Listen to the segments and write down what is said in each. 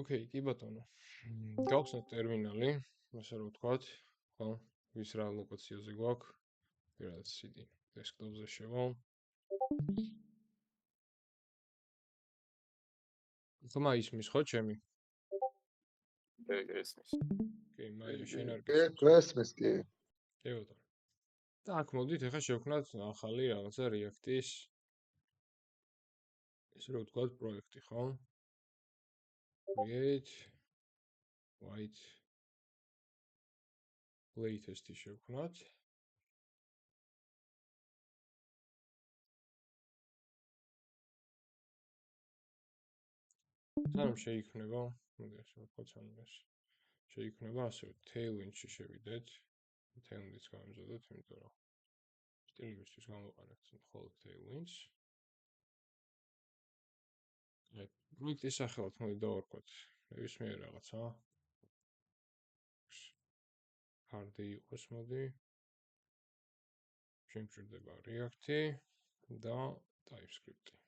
ოკეი, კი ბატონო. გავხსნათ ტერმინალი, ასე რომ ვთქვათ, ხო? ვის რა ლოკაციაზე გვაქვს? პირადად CD დესკტოპზე შევალ. ხმა ისმის ხო ჩემი? ესმის. კი, მაია შენ არ კი, გისმის. გესმის კი. კი ბატონო. და აქ მოდით ახლა შევქმნათ ახალი რაღაცა React-ის ესე რომ ვთქვათ პროექტი, ხო? Create white latest-ი შევქმნათ. სანამ შეიქმნება, მოდი ასე ვთქვათ, სანამ ეს შეიქმნება, ასე Tailwind-ში შევიდეთ. Tailwind-იც გავამზადოთ, იმიტომ რომ სტილებისთვის გამოვყენებთ მხოლოდ Tailwind-ს. პროექტის სახელად მოდი დავარქვათ ნებისმიერ რაღაცა. Hard-ი იყოს, მოდი. შემჭირდება React-ი და TypeScript-ი.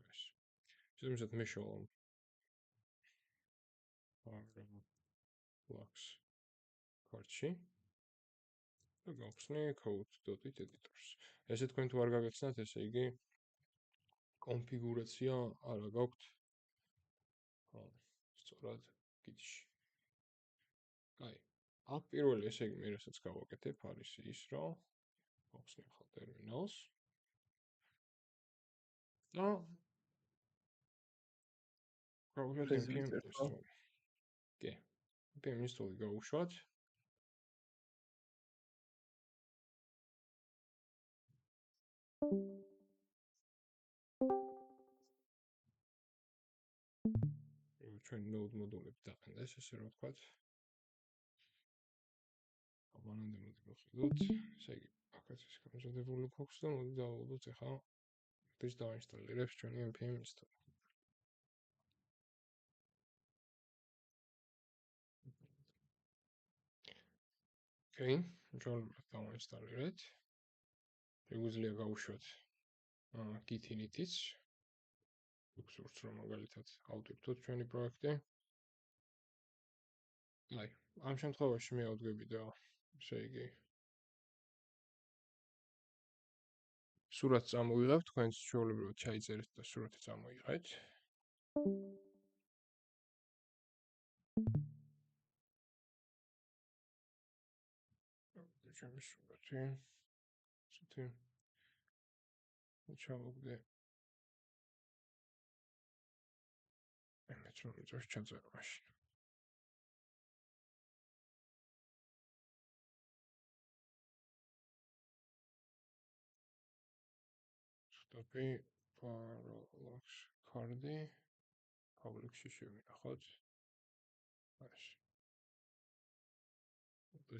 ეს. შემიძლია მე შევავ Flux კარტში და გავხსნი code.editors. ესე თქვენ თუ არ გაგეხსნათ, ესე იგი კონფიგურაცია არა გაქვთ. ხო, სწორად Git-ში. აი, აქ პირველი ესე იგი მე რასაც გავაკეთებ, არის ის, რომ გავხსნი ახალ ტერმინალს. და გავუშვათ npm install. კი. npm install-ი გავუშვათ. ჩვენ node მოდულები დაყენდეს, ესე რომ ვთქვათ. ამანამდე მოდი გავხედოთ. ესე იგი, აქაც ის გამზადებული გვაქვს და მოდი დავაუბრუნოთ ახლა ეს დავინსტალირებს ჩვენი npm install. ოკეი, ჯერ დავინსტალირეთ. შეგვიძლია გავუშვათ Git init-იც. ვსურთ რომ მაგალითად ავტვირთოთ ჩვენი პროექტი. აი, ამ შემთხვევაში მე ავდგები და ესე იგი სურათს წამოვიღებ, თქვენს ჩვეულებრივად ჩაიწერეთ და სურათი წამოიღეთ. ჩემი სურათი. ისეთი ჩავაგდე. მეც რომ ვიძახ ჩაწერო მაშინ. Stop-ი, parallax card-ი, public-ში შევინახოთ. ეს.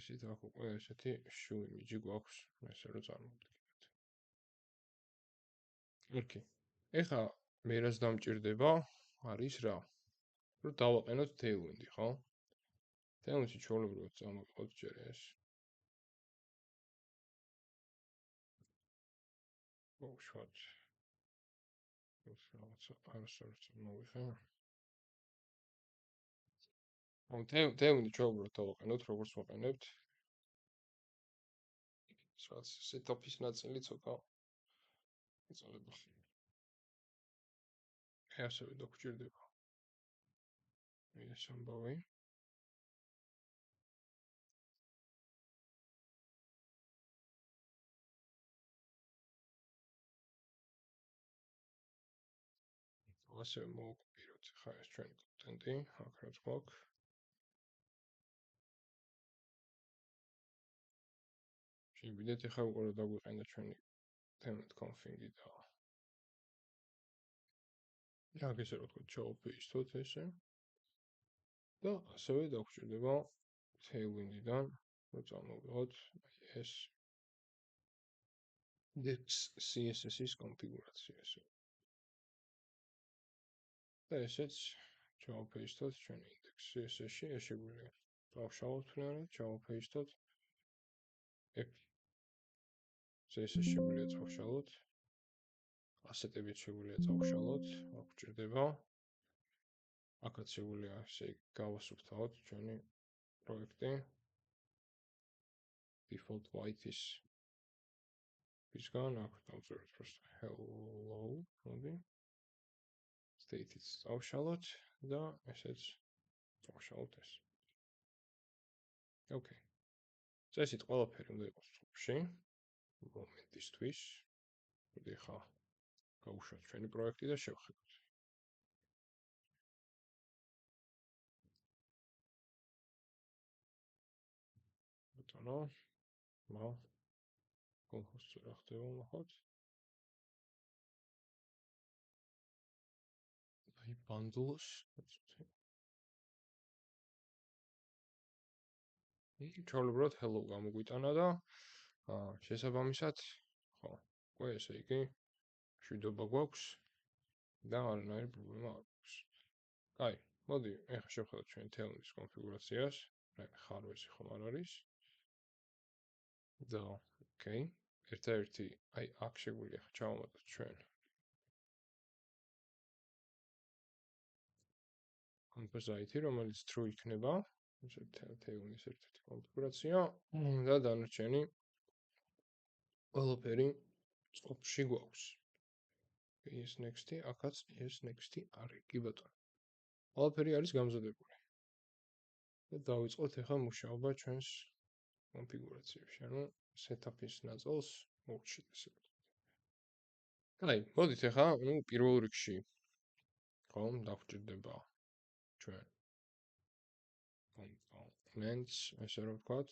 ისეთ აქ უკვე ესეთი shoe image გვაქვს, ესე რომ წარმოვიდგინოთ. ოკეი. ეხლა მე რაც დამჭირდება არის რა? რომ დავაყენოთ Tailwind-ი, ხო? Tailwind-ში ჩვეულებრივად წამოვიღოთ ჯერ ეს. ვუშვათ. ეს რაღაცა არასდროს მოვიხე. Tailwind-ი ჩვეულებრივად დავაყენოთ, როგორც ვაყენებთ. სადაც setup-ის ნაწილი ცოტა იწოლება. ასევე დაგჭირდება. ეს ამბავი. ასევე მოვაკოპიროთ ხა ეს ჩვენი კონტენტი, აქ რაც გვაქვს. შევიდეთ ახლა უკვე რომ დაგვიყენა ჩვენი template config-ი და აქ ესე რომ თქვა ჩავაფეისტოთ ესე. და ასევე დაგჭირდება Tailwind-დან რომ წამოვიღოთ ეს CSS-ის კონფიგურაცია ესე. და ესეც ჩავაფეისტოთ ჩვენი index CSS-ში, ეს შეგვიძლია დავშალოთ ფლიანად, ჩავაფეისტოთ. CSS შეგვიძლია წავშალოთ. ასეტებიც შეგვიძლია წავშალოთ, აქ გვჭირდება. აქაც შეგვიძლია ესე გავასუფთავოთ ჩვენი პროექტი. Default white-ის ისგან აქ დავწეროთ просто hello, მოდი. State-იც წავშალოთ და ესეც წავშალოთ ეს. Okay. წესით ყველაფერი უნდა იყოს ჯგუფში. მომენტისთვის. მოდი ხა გავუშვათ ჩვენი პროექტი და შევხედოთ. ბატონო, კონკურსს რა ხდება მოხოთ? აი ბანდლს, ჩაუბრალოდ hello გამოგვიტანა და შესაბამისად, ხო, უკვე ესე იგი შვიდობა გვაქვს და არანაირი პრობლემა არ გვაქვს. აი, მოდი, ეხლა შევხედოთ ჩვენი თელმის კონფიგურაციას. რა ხარვესი ხომ არ არის? და, ოკეი. ერთ-ერთი, აი აქ შეგვიძლია ჩავამატოთ ჩვენ კომპოზიტი, რომელიც true იქნება. თეუნის ერთ-ერთი კონფიგურაცია და დანარჩენი ყველაფერი ჯგუფში გვაქვს. Is next-ი, აქაც is next-ი არის, კი ბატონო. ყველაფერი არის გამზადებული. და დავიწყოთ ახლა მუშაობა ჩვენს კონფიგურაციებში, ანუ setup-ის ნაწილს მოვჭრით ესე ვთქვათ. აი, მოდით ახლა, პირველ რიგში ხომ დაგვჭირდება ჩვენ components, ესე რომ ვთქვათ,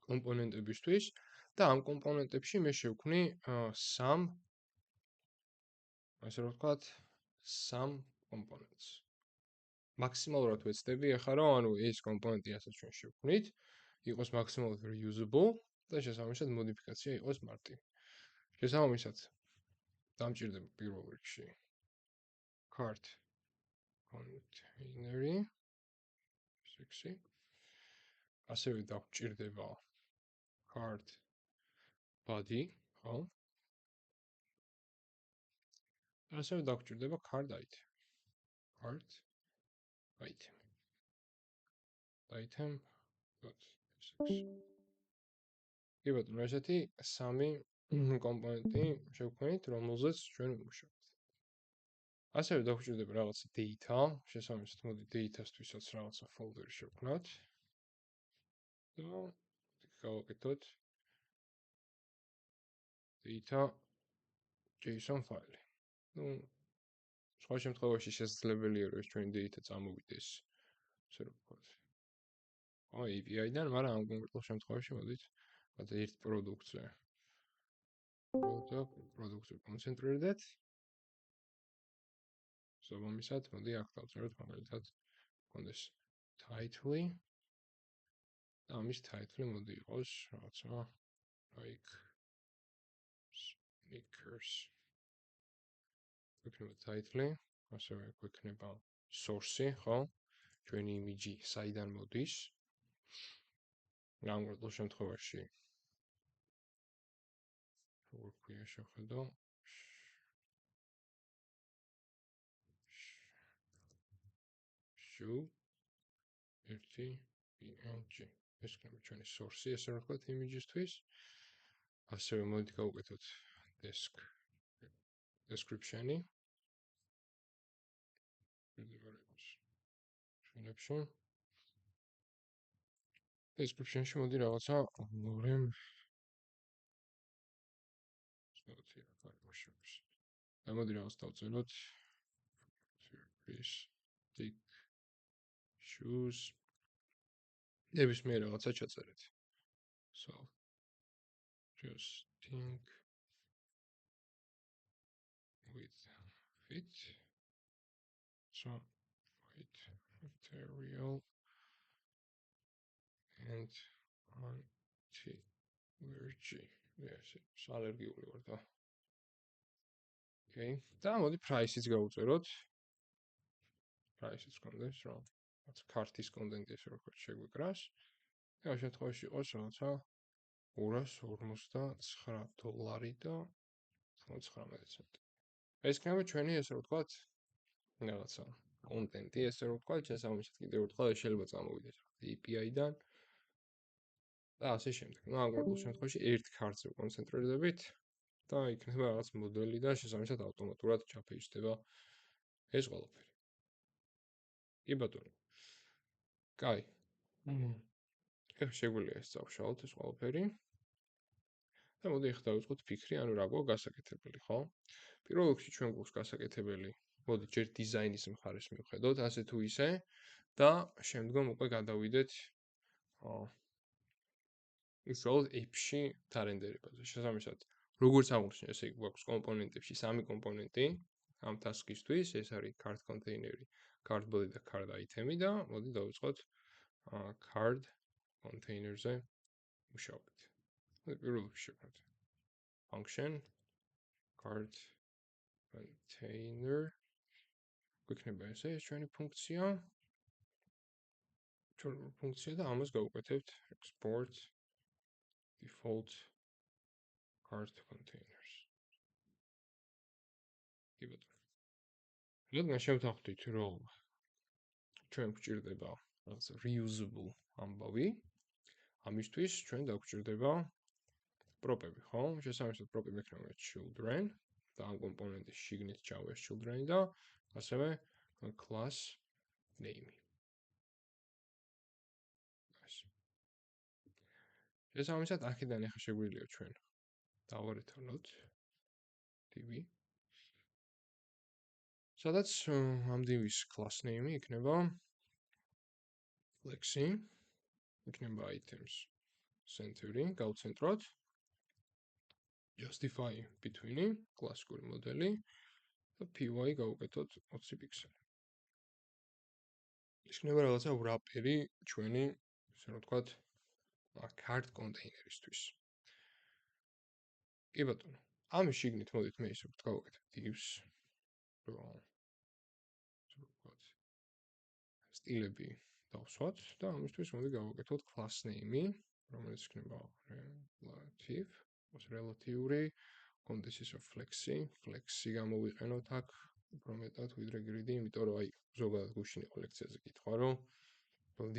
კომპონენტებისთვის და ამ კომპონენტებში მე შევქმნი სამ ასე რომ ვთქვათ, სამ კომპონენტს. მაქსიმალურად ვეცდები ახლა რომ ანუ ეს კომპონენტი რასაც ჩვენ შევქმნით, იყოს მაქსიმალურად reusable და შესაბამისად მოდიფიკაცია იყოს მარტივი. შესაბამისად დამჭირდება პირველ რიგში cart container-ი sexy. ასევე დაგვჭირდება cart body, ხო? ასევე დაგვჭირდება cart item. Cart item. Item.sexy. კი ბატონო, ესეთი სამი კომპონენტი შევქმნით, რომელზეც ჩვენ ვმუშაობთ. ასევე დაგვჭირდება რაღაც data, შესაბამისად მოდი data-სთვისაც რაღაცა folder-ი შევქმნათ. და გავაკეთოთ data.json ფაილი. სხვა შემთხვევაში შესაძლებელია რომ ეს ჩვენი data წამოვიდეს, ასე რომ ვთქვათ. API-დან, მაგრამ ამ კონკრეტულ შემთხვევაში მოდით ვთქვათ ერთ პროდუქტზე. პროდუქტზე კონცენტრირდეთ. შესაბამისად, მოდი აქ დავწეროთ მაგალითად კონდეს title-ი. და ამის title-ი მოდი იყოს რაღაცა like sneakers. იქნება title-ი, ასევე იქნება source-ი, ხო? ჩვენი image-ი საიდან მოდის. ამ კონკრეტულ შემთხვევაში როგორ ქვია შევხედო show ერთი png. ეს იქნება ჩვენი source-ი, ესე რომ ვთქვათ image-ისთვის. ასევე მოდით გავუკეთოთ description-ი. შენებში. description-ში მოდი რაღაცა ლორემ მოდი რაღაც დავწეროთ stick shoes ნებისმიერ რაღაცა ჩაწერეთ. So just think with fit some white material and anti-allergy. Yes, allergიული ვარ და. Okay. და მოდი price-იც გავუწეროთ. price-იც კონდეს რომ რაც კარტის კონტენტი ესე რომ ვთქვათ შეგვიკრას. და ამ შემთხვევაში იყოს რაღაცა $259 და 19 ცენტი. ეს იქნება ჩვენი ესე ვთქვათ, რაღაცა კონტენტი, ესე ვთქვათ, შესაბამისად კიდევ ერთხელ შეიძლება წამოვიდეს API-დან და ასე შემდეგ. Ну, ამ კონკრეტულ შემთხვევაში ერთ ქართზე ვკონცენტრირდებით და იქნება რაღაც მოდელი და შესაბამისად ავტომატურად ჩაფეიჭდება ეს ყველაფერი. კი ბატონო. კაი. ეხლა შეგვიძლია ეს წავშალოთ ეს ყველაფერი. და მოდი ახლა დავიწყოთ ფიქრი, ანუ რა გვაქვს გასაკეთებელი, ხო? პირველ რიგში ჩვენ გვაქვს გასაკეთებელი, მოდი ჯერ დიზაინის მხარეს მივხედოთ, ასე თუ ისე და შემდგომ უკვე გადავიდეთ უშუალოდ app-ში დარენდერებაზე. შესაბამისად, როგორც აღვნიშნე, ესე იგი გვაქვს კომპონენტებში 3 კომპონენტი ამ task-ისთვის, ეს არის card container-ი, card body და card item-ი და მოდი დავიწყოთ card container-ზე მუშაობით. პირველ რიგში შევქმნით function card container გვექნება ესე ჩვენი ფუნქცია. ჩვენი ფუნქცია და ამას გავუკეთებთ export default card containers. კი ბატონო. რადგან შევთანხმდით, რომ ჩვენ გვჭირდება რაღაც reusable ამბავი, ამისთვის ჩვენ დაგვჭირდება პროპები, ხო? შესაბამისად პროპები ექნება children და ამ კომპონენტის შიგნით ჩავეს children და ასევე class name. შესაბამისად აქედან ახლა შეგვიძლია ჩვენ დავარეთონოთ div. სადაც ამ div-ის class name იქნება flexi, იქნება items center-ი, გავცენტროთ justify between კლასიკური მოდელი და py გავუკეთოთ 20 პიქსელი. იქნება რაღაცა wrapper-ი ჩვენი, ესე რომ ვთქვათ, card container-ისთვის. კი ბატონო. ამის შიგნით მოდით მე ისე გავუკეთებ divs, რომ ვთქვათ, სტილები დავსვათ და ამისთვის მოდი გავუკეთოთ class name-ი, რომელიც იქნება relative-ური context of flexi, flexi გამოვიყენოთ აქ უფრო მეტად ვიდრე grid-ი, იმიტომ რომ აი ზოგადად გუშინ იყო ლექციაზე კითხვა, რომ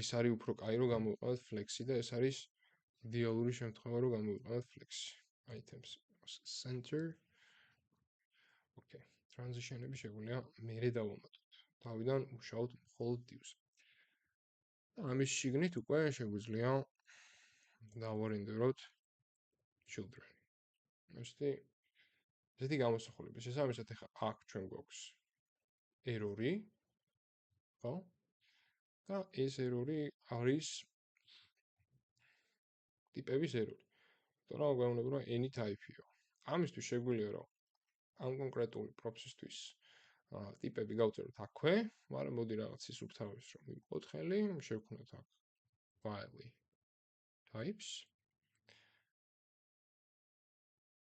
ის არის უფრო კაი რომ გამოვიყენოთ flexi და ეს არის იდეალური შემთხვევა რომ გამოვიყენოთ flexi. Items center. Okay. Transition-ები შეგვიძლია მერე დავუმატოთ. თავიდან მუშაობთ მხოლოდ divs. და ამის შიგნით უკვე შეგვიძლია დავარენდეროთ children. ესეთი გამოსახულება. შესაბამისად ახლა აქ ჩვენ გვაქვს error-ი, ხო? და ეს error-ი არის ტიპების error-ი. იმიტომ რომ გვეუბნება რომ any type-ია. ამისთვის შეგვიძლია რომ ამ კონკრეტული პროფესისთვის ტიპები გავწეროთ აქვე, მაგრამ მოდი რაღაც ის უფთავებს რომ მივყოთ ხელი, შევქმნათ აქ file types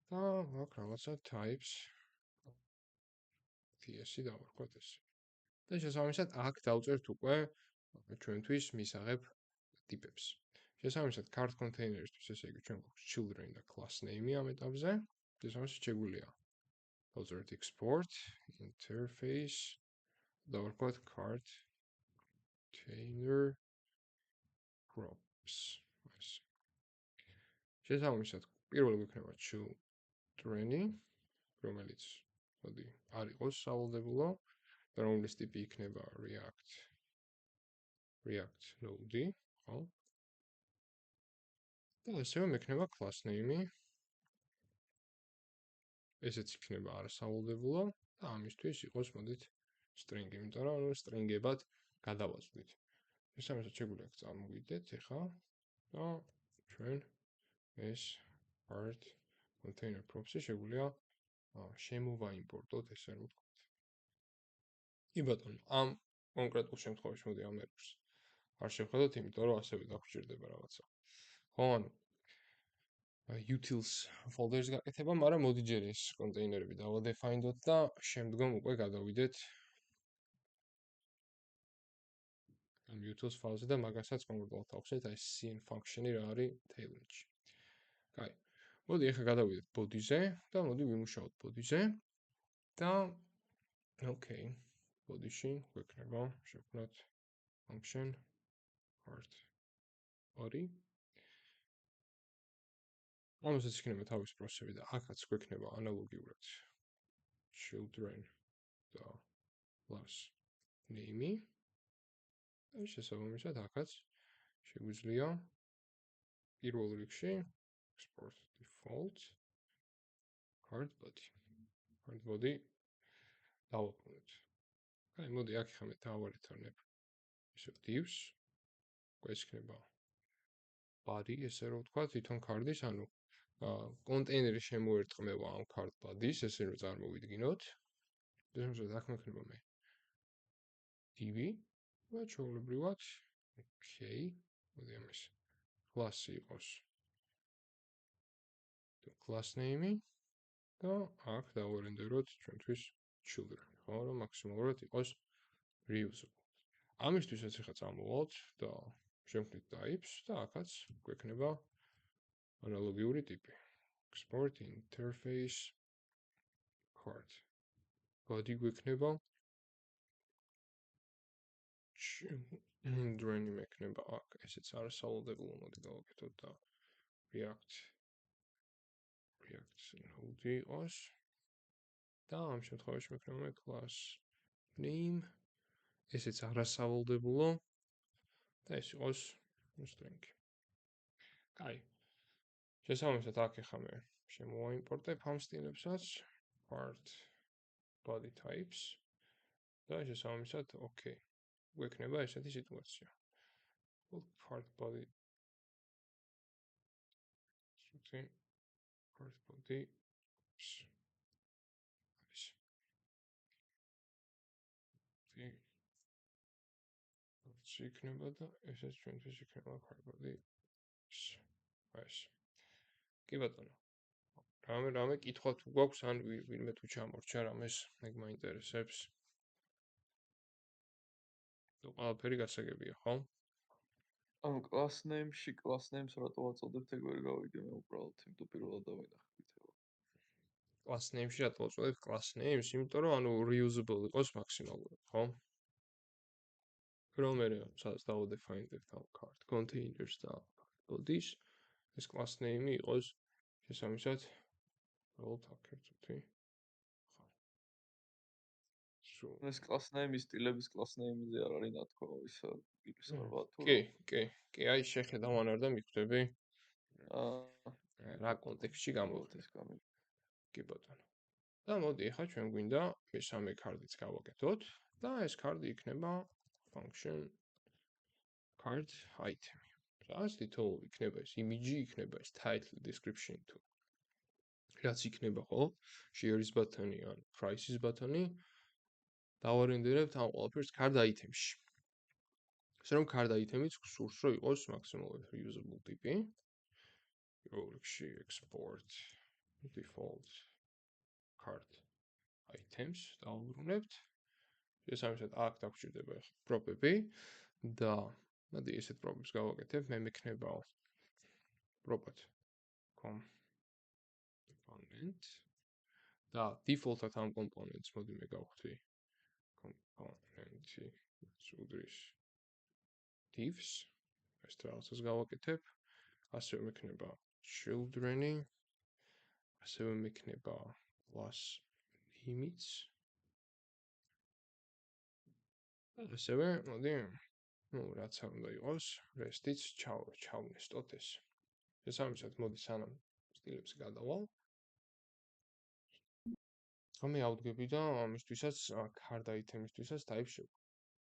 და აქ რაღაცა types ts-ი დავარქვათ ეს. და შესაბამისად აქ დავწერთ უკვე ჩვენთვის მისაღებ ტიპებს. შესაბამისად card container-ისთვის ესე იგი ჩვენ გვაქვს children და class name-ი ამ ეტაპზე. შესაბამისად შეგვიძლია დავწერთ export interface დავარქვათ card container props. შესაბამისად პირველი გვექნება children-ი, რომელიც მოდი არ იყოს სავალდებულო და რომლის ტიპი იქნება react node-ი, ხო? და ასევე მექნება class name-ი. ესეც იქნება არასავალდებულო და ამისთვის იყოს მოდით string, იმიტომ რომ string-ებად გადავაწყდით. შესაბამისად შეგვიძლია წამოვიდეთ ახლა და ჩვენ ეს card container props-ი შეგვიძლია შემოვაიმპორტოთ ესე რომ ვთქვათ. კი ბატონო, ამ კონკრეტულ შემთხვევაში მოდი ამ errors არ შევხედოთ, იმიტომ რომ ასევე დაგვჭირდება რაღაცა. ხო, ანუ utils folder-ის გაკეთება, მაგრამ მოდი ჯერ ეს კონტეინერები დავადეფაინდოთ და შემდგომ უკვე გადავიდეთ ამ utils file-ზე და მაგასაც კონკრეტულად ავხსნით აი cin function-ი რა არის tailwind-ში. კაი. მოდი ახლა გადავიდეთ body-ზე და მოდი ვიმუშაოთ body-ზე და okay, body-ში გვექნება შევქმნათ function part body. ამასაც იქნება თავის პროცესები და აქაც გვექნება ანალოგიურად children და plus name-ი. და შესაბამისად აქაც შეგვიძლია პირველ რიგში export default card body. Card body დავაყენოთ. აი, მოდი აქ ხომ დავარეთონებ ისე divs. ეს იქნება body, ესე რომ ვთქვა, თვითონ card-ის, ანუ კონტეინერი შემოერტყმევა ამ card body-ს, ესე რომ წარმოვიდგინოთ. შესაბამისად აქ მექნება მე div-ი და ჩვეულებრივად okay, მოდი ამის class-ი იყოს class name-ი და აქ დავარენდეროთ ჩვენთვის children, ხო, რომ მაქსიმალურად იყოს reusable. ამისთვისაც ახლა წამოვალთ და შევქმნით types და აქაც გვექნება ანალოგიური ტიპი. Export interface card. body გვექნება children მექნება აქ, ესეც არასავალდებელო, მოდი გავაკეთოთ და react node იყოს და ამ შემთხვევაში მექნება მე class name, ესეც არასავალდებელო და ეს იყოს string. კაი. შესაბამისად აქ ახლა მე შემოვაიმპორტებ ამ სტილებსაც part body types და შესაბამისად okay. გვექნება ესეთი სიტუაცია. part body part body იქნება და ესეც ჩვენთვის იქნება part body. ეს. კი ბატონო. რამე კითხვა თუ გვაქვს ან ვინმე თუ ჩამორჩა რამეს, ეგ მაინტერესებს. თუ ყველაფერი გასაგებია, ხო? ანუ class name-ში class names რატო ვაწოდებთ, ეგ ვერ გავიგე მე უბრალოდ, იმიტომ პირველად დავინახე ვითება. class name-ში რატო ვაწოდებთ class names? იმიტომ რომ ანუ reusable იყოს მაქსიმალურად, ხო? რომ მე სადაც დავდეფაინდებ ამ card containers და bodies, ეს class name-ი იყოს შესაბამისად roll takert-ი. ხო. ეს class name-ის სტილების class name-ზე არ არის ნათქვა ისა იგისარვა თუ კი, აი შეხედავ ან არ და მიხვდები? რა კონტექსტში გამოხდება? კი ბატონო. და მოდი ახლა ჩვენ გვინდა მესამე card-იც გავაკეთოთ და ეს card იქნება function card item. რაც თითოეული იქნება ეს image-ი, იქნება ეს title, description თუ რაც იქნება, ხო? Share-ის ბატონი ან price-ის ბატონი დავარენდერებთ ამ ყველაფერს card item-ში. ესე რომ card item-იც გსურს რომ იყოს მაქსიმალურად reusable ტიპი. როლში export default card items დავუბრუნებთ. შესაბამისად აქ დაგჭირდება პროპები და მოდი ესეთ პროპებს გავაკეთებ. მე მექნება prop component და default-ად ამ components მოდი მე გავხდი component-ი უდრის divs. ეს რაღაცას გავაკეთებ. ასევე მექნება children-ი, ასევე მექნება class name-იც. ასევე მოდი რაც არ უნდა იყოს, rest-იც ჩავნესტოთ ეს. შესაბამისად მოდი სანამ სტილებს გადავალ. მე ავდგები და ამისთვისაც card item-ისთვისაც type შევ.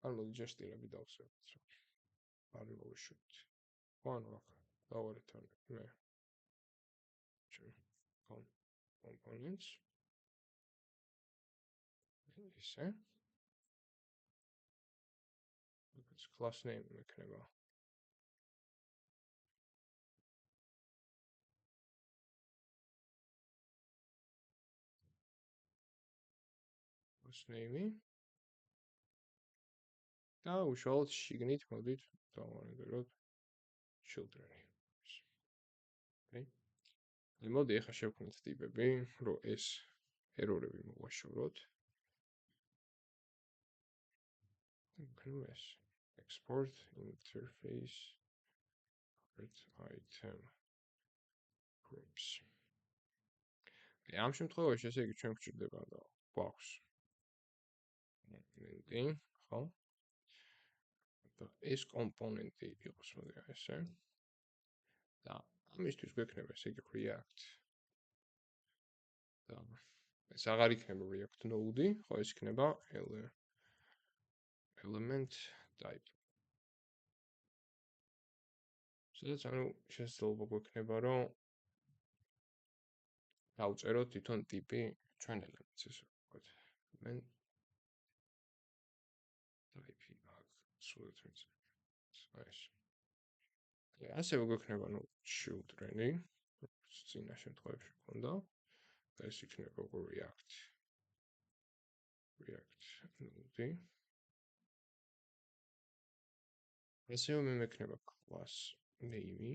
ან მოდი ჯერ სტილები დავსვათ. არ მოვიშვით. ანუ აქ დავარეთონებ მე components. ისე. class name მექნება. class name-ი. და უშუალოდ შიგნით მოდით დავარენდეროთ children-ი. Okay. მოდი ახლა შევქმნით ტიპები, რომ ეს ერორები მოვაშოროთ. ვქნუ ეს export interface item groups. ამ შემთხვევაში ესე იგი ჩვენ გვჭირდება და გვაქვს კომპონენტი, ხო? და ეს კომპონენტი იყოს მოდი ესე. და ამისთვის გვექნება ესე იგი React. და ეს აღარ იქნება React node, ხო ეს იქნება element type. სადაც ანუ შესაძლოა გვექნება რომ დავწეროთ თვითონ ტიპი ჩვენ elements ესე ვთქვათ. element type აქ სულაც ვიცი. ეს. ასევე გვექნება ნუ children-ი, წინა შემთხვევაში ქონდა. და ეს იქნება React node. ასევე მე მექნება class name-ი.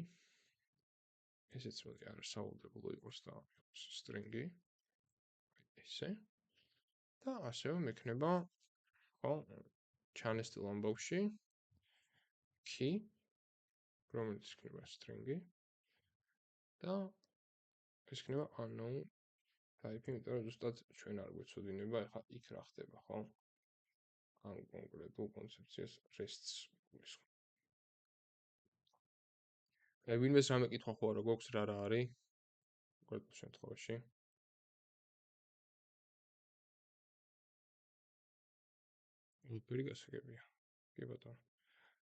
ესეც მოდი არ საუბრობლო იყოს და string-ი. ესე. და ასევე მექნება ხო ჩანესტილ ამბავში key რომელიც იქნება string-ი და ეს იქნება unknown type, იმიტომ რომ ზუსტად ჩვენ არ გვეცოდინება ახლა იქ რა ხდება, ხო? ამ კონკრეტულ კონცეფციას REST-ს გულისხმობ. ვინმეს რამე კითხვა ხო არა გვაქვს რა არის? კონკრეტულ შემთხვევაში. ყველაფერი გასაგებია. კი ბატონო.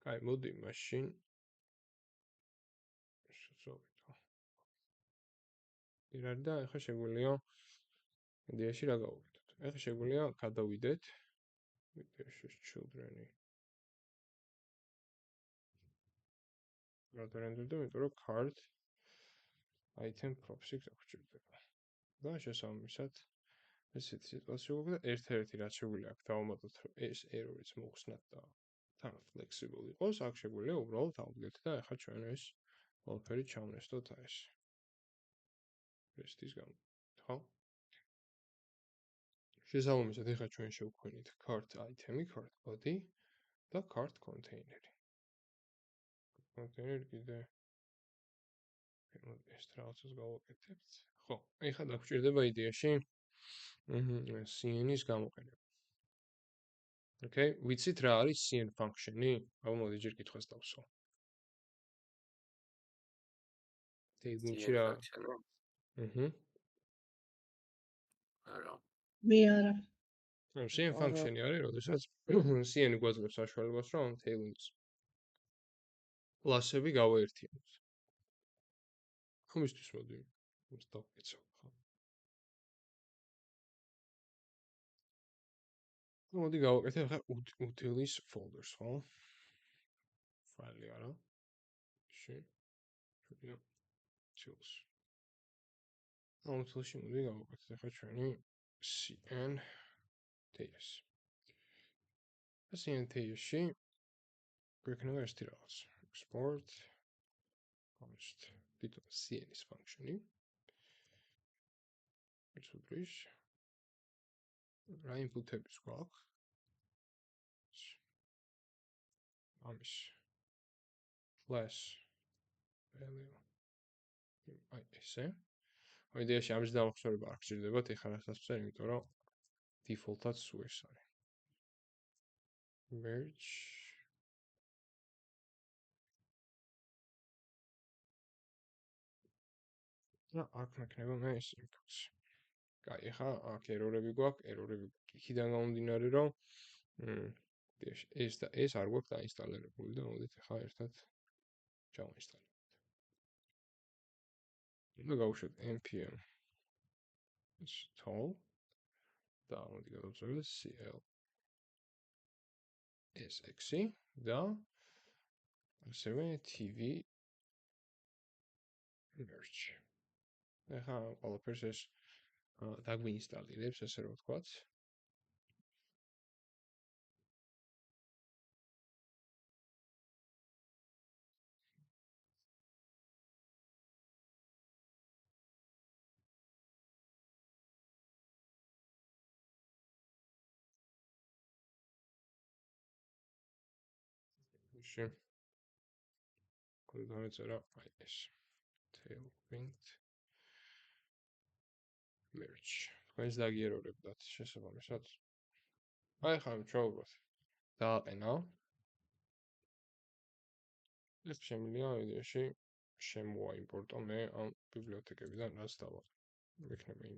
კაი, მოდი მაშინ შევწოვით. ირარი და ახლა შეგვიძლია იდეაში რა გავაკეთოთ? ახლა შეგვიძლია გადავიდეთ იდეაში children-ი. გადავიდეთ, იმიტომ რომ card item props-ი გვჭირდება. და შესაბამისად ესეთი სიტუაცია გვაქვს და ერთ-ერთი რაც შეგვიძლია აქ დავამატოთ, რომ ეს error-იც მოხსნათ და თან flexible იყოს, აქ შეგვიძლია უბრალოდ ავდგეთ და ახლა ჩვენ ეს ყველაფერი ჩავნესდოთ ეს. REST-ის გამო, ხო? შესაბამისად ახლა ჩვენ შევქმნით cart item-ი, cart body და cart container-ი. Container კიდე ეს რაღაცას გავაკეთებთ. ხო, ახლა დაგვჭირდება იდეაში cn-ის გამოყენება. Okay, ვიცით რა არის cn function-ი? აბა მოდი ჯერ კითხვას დავსვა. Tailwind-ში რა? არა. მე არა. cn function-ი არის, როდესაც cn გვაძლევს საშუალებას, რომ Tailwind-ის კლასები გავაერთიანოთ. ხომისთვის მოდი ის დავკეცავ, ხო? მოდი გავაკეთებ ახლა utils folders, ხო? ფაილი არა. შევიდა utils. utils-ში მოდი გავაკეთებ ახლა ჩვენი cn-ts. cn-ts-ში გვექნება ერთი რაღაც. export const თვითონ cn-ის function-ი. ეს უდრის რა input-ებიც გვაქვს? ამის class value აი ესე. იდეაში ამის დამახსოვრება არ გჭირდებათ, ეხლა რასაც ვწერ, იმიტომ რომ default-ად სულ ეს არის. merge და აქ მექნება მე ეს inputs. კაი, ახლა აქ error-ები გვაქვს, error-ები იქიდან გამომდინარე, რომ ეს და ეს არ გვაქვს დაინსტალირებული და მოდით ახლა ერთად ჩავინსტალირებთ. და გავუშვათ npm install და მოდი გადავწეროთ cl s6 და ასევე tv merge. ახლა ყველაფერს ეს დაგვინსტალირებს, ესე რომ ვთქვათ. Ești. Coordonates era ai ეს. Tailwind merge. თქვენს დაგიეროლებდათ შესაბამისად. აი ხა ჩაუბროთ. დააყენა. ეს შემიძლია იდეაში შემოაიმპორტო მე ამ ბიბლიოთეკებიდან რაც დავაყენე. იქნება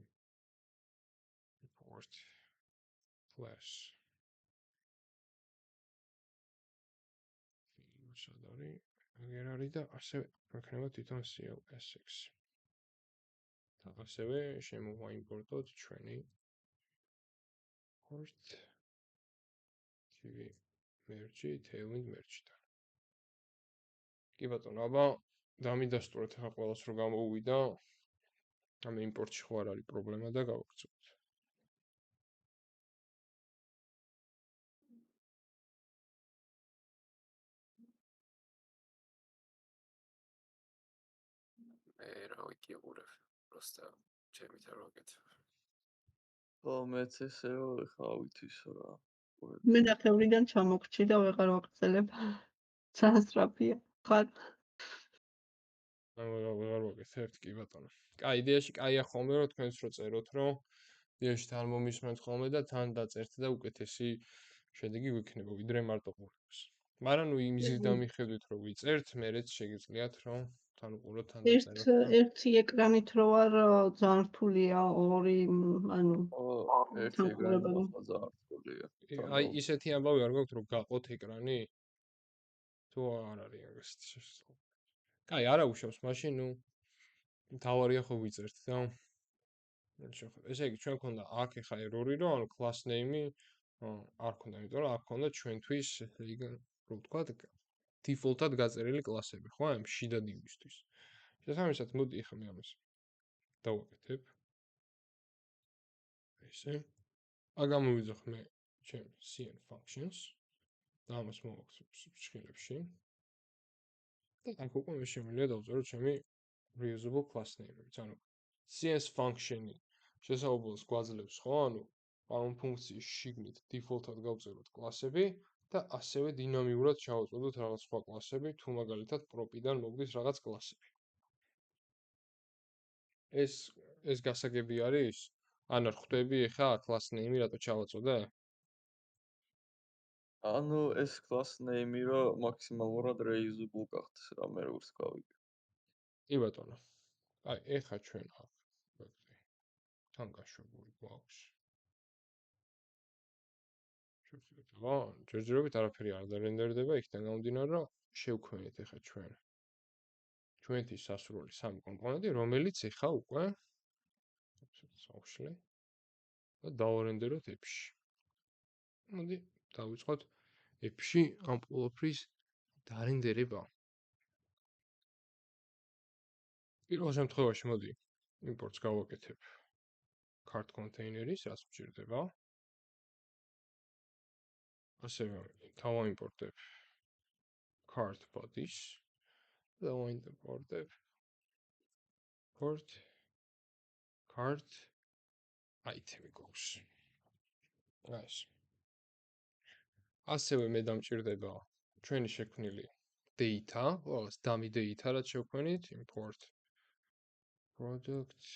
import class სად არის? აღარ არის და ასევე მექნება თვითონ CLSX. და ასევე შემოვაიმპორტოთ ჩვენი port TV merge tailwind merge-დან. კი ბატონო, აბა დამიდასტურეთ ახლა ყველას რომ გამოუვიდა. ამ იმპორტში ხო არ არის პრობლემა და გავაგრძელოთ. მე რა ვიკიურებ, просто ჩემით არ ვაკეთებ. ხო, მეც ესეო, ეხლა ავითვისო რა. მე ნახევრიდან ჩამოგჭი და ვეღარ ვაგრძელებ. ძალიან სწრაფია. ხარ ვეღარ ვაკეთებთ, კი ბატონო. კაი, იდეაში კაია ხოლმე რომ თქვენს რო წეროთ, რომ იდეაში თან მომისმენთ ხოლმე და თან დაწერთ და უკეთესი შედეგი გვიქნება, ვიდრე მარტო ყურებს. მაგრამ ნუ იმის დამიხედვით რომ ვიწერთ, მერეც შეგიძლიათ რომ თან უყუროთ, თან დაწეროთ. ერთი ეკრანით რო არ ძალიან რთულია, ორი ანუ ერთი ეგრანი ახლა ძალიან რთულია. აი ისეთი ამბავი არ გაქვთ რომ გაყოთ ეკრანი? თუ არ არის ეგეთი შესაძლებელი. კაი, არა უშავს, მაშინ ნუ თავარია ხო ვიწერთ და ესე იგი ჩვენ ქონდა აქ ეხა error-ი რომ ანუ class name-ი არ ქონდა, იმიტომ რომ აქ ქონდა ჩვენთვის რო ვთქვა default-ად გაწერილი კლასები, ხო, ამ შიდა divs-თვის. შესაბამისად, მოდი ეხა მე ამას დავაკეთებ. ესე. აგამოვიძახ მე ჩემ cn functions და ამას მოვაქცევ ფრჩხილებში. და აქ უკვე მე შემიძლია დავწერო ჩემი reusable class name-ები. ანუ CS function-ი შესაძლებლობას გვაძლევს, ხო? ანუ ამ ფუნქციის შიგნით default-ად გავწეროთ კლასები და ასევე დინამიურად ჩავაწოდოთ რაღაც სხვა კლასები, თუ მაგალითად prop-დან მოგდის რაღაც კლასები. ეს გასაგები არის? ან არ ხვდები ეხა class name-ი რატო ჩავაწოდე? ანუ ეს class name-ი რომ მაქსიმალურად reusable გახდეს რა მე როგორც გავიგე. კი ბატონო. აი, ეხა ჩვენ აქ ვექცე. თან გაშვებული გვაქვს. ხო, ჯერჯერობით არაფერი არ დარენდერდება, იქიდან გამომდინარე, რომ შევქმნით ეხა ჩვენ. ჩვენთვის სასურველი სამი კომპონენტი, რომელიც ეხა უკვე სავშლი და დავარენდეროთ app-ში. მოდი, დავიწყოთ app-ში ამ ყველაფრის დარენდერება. პირველ შემთხვევაში მოდი import-ს გავაკეთებ cart container-ის, რაც მჭირდება. ასევე დავაიმპორტებ cart body-ს და დავაიმპორტებ cart item-ი გვაქვს. ეს. ასევე მე დამჭირდება ჩვენი შექმნილი data, ყველას dummy data რაც შევქმნით, import product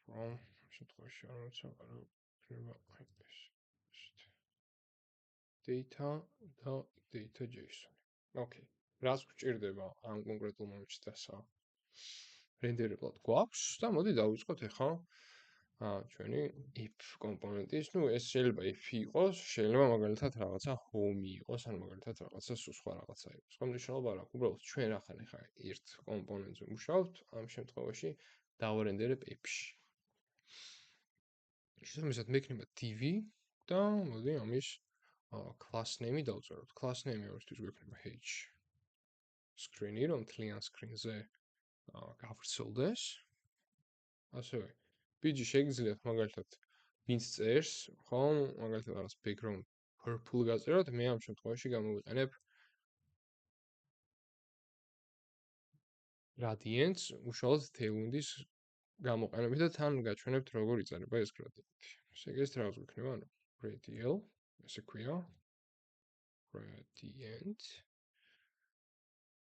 from შემთხვევაში არ მოცა, არა იქნება აი ეს. data და data.json. Okay. რას გვჭირდება ამ კონკრეტულ მომენტში დასა? რენდერებლად გვაქვს და მოდი დავიწყოთ ახლა ჩვენი if კომპონენტის, ნუ ეს შეიძლება if იყოს, შეიძლება მაგალითად რაღაცა home იყოს, ან მაგალითად რაღაცა სხვა რაღაცა იყოს. ხო, მნიშვნელობა არ აქვს, უბრალოდ ჩვენ ახლა ერთ კომპონენტზე ვმუშაობთ, ამ შემთხვევაში დავარენდერებ if-ში. შესაბამისად მექნება div და მოდი ამის class name-ი დავწეროთ. class name-ი ამისთვის გვექნება h screen-ი, რომ თლიან screen-ზე გავრცელდეს. ასევე bg შეგიძლიათ მაგალითად ვინც წერს, ხო, მაგალითად რაღაც background purple გაწეროთ, მე ამ შემთხვევაში გამოვიყენებ gradients, უშუალოდ tailwind-ის გამოყენებით და თან გაჩვენებთ როგორ იწერება ეს gradienti. ესე იგი ეს რაღაც გვექნება, ანუ radial, ესე ქვია. gradient.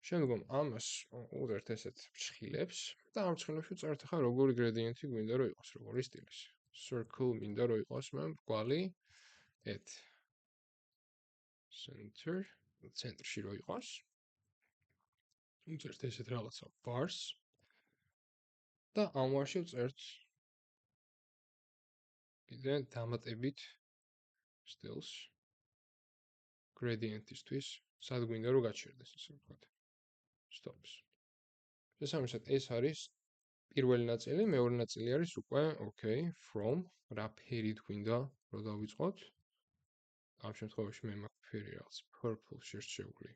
შემდგომ ამას უღერთ ესეთ ფრჩხილებს და ამ ფრჩხილებში წერთ ახლა როგორი gradient-ი გვინდა რომ იყოს, როგორი სტილის. Circle მინდა რომ იყოს მე მრგვალი at center, ცენტრში რომ იყოს. უწერთ ესეთ რაღაცა bars და ამ ვარში ვწერთ კიდე დამატებით stils gradient-ისთვის, სად გვინდა რომ გაჩერდეს, ასე ვთქვათ. Stops. შესაბამისად, ეს არის პირველი ნაწილი, მეორე ნაწილი არის უკვე okay, from რა ფერით გვინდა რომ დავიწყოთ. ამ შემთხვევაში მე მაქვს ფერი რაღაც purple შერჩეული,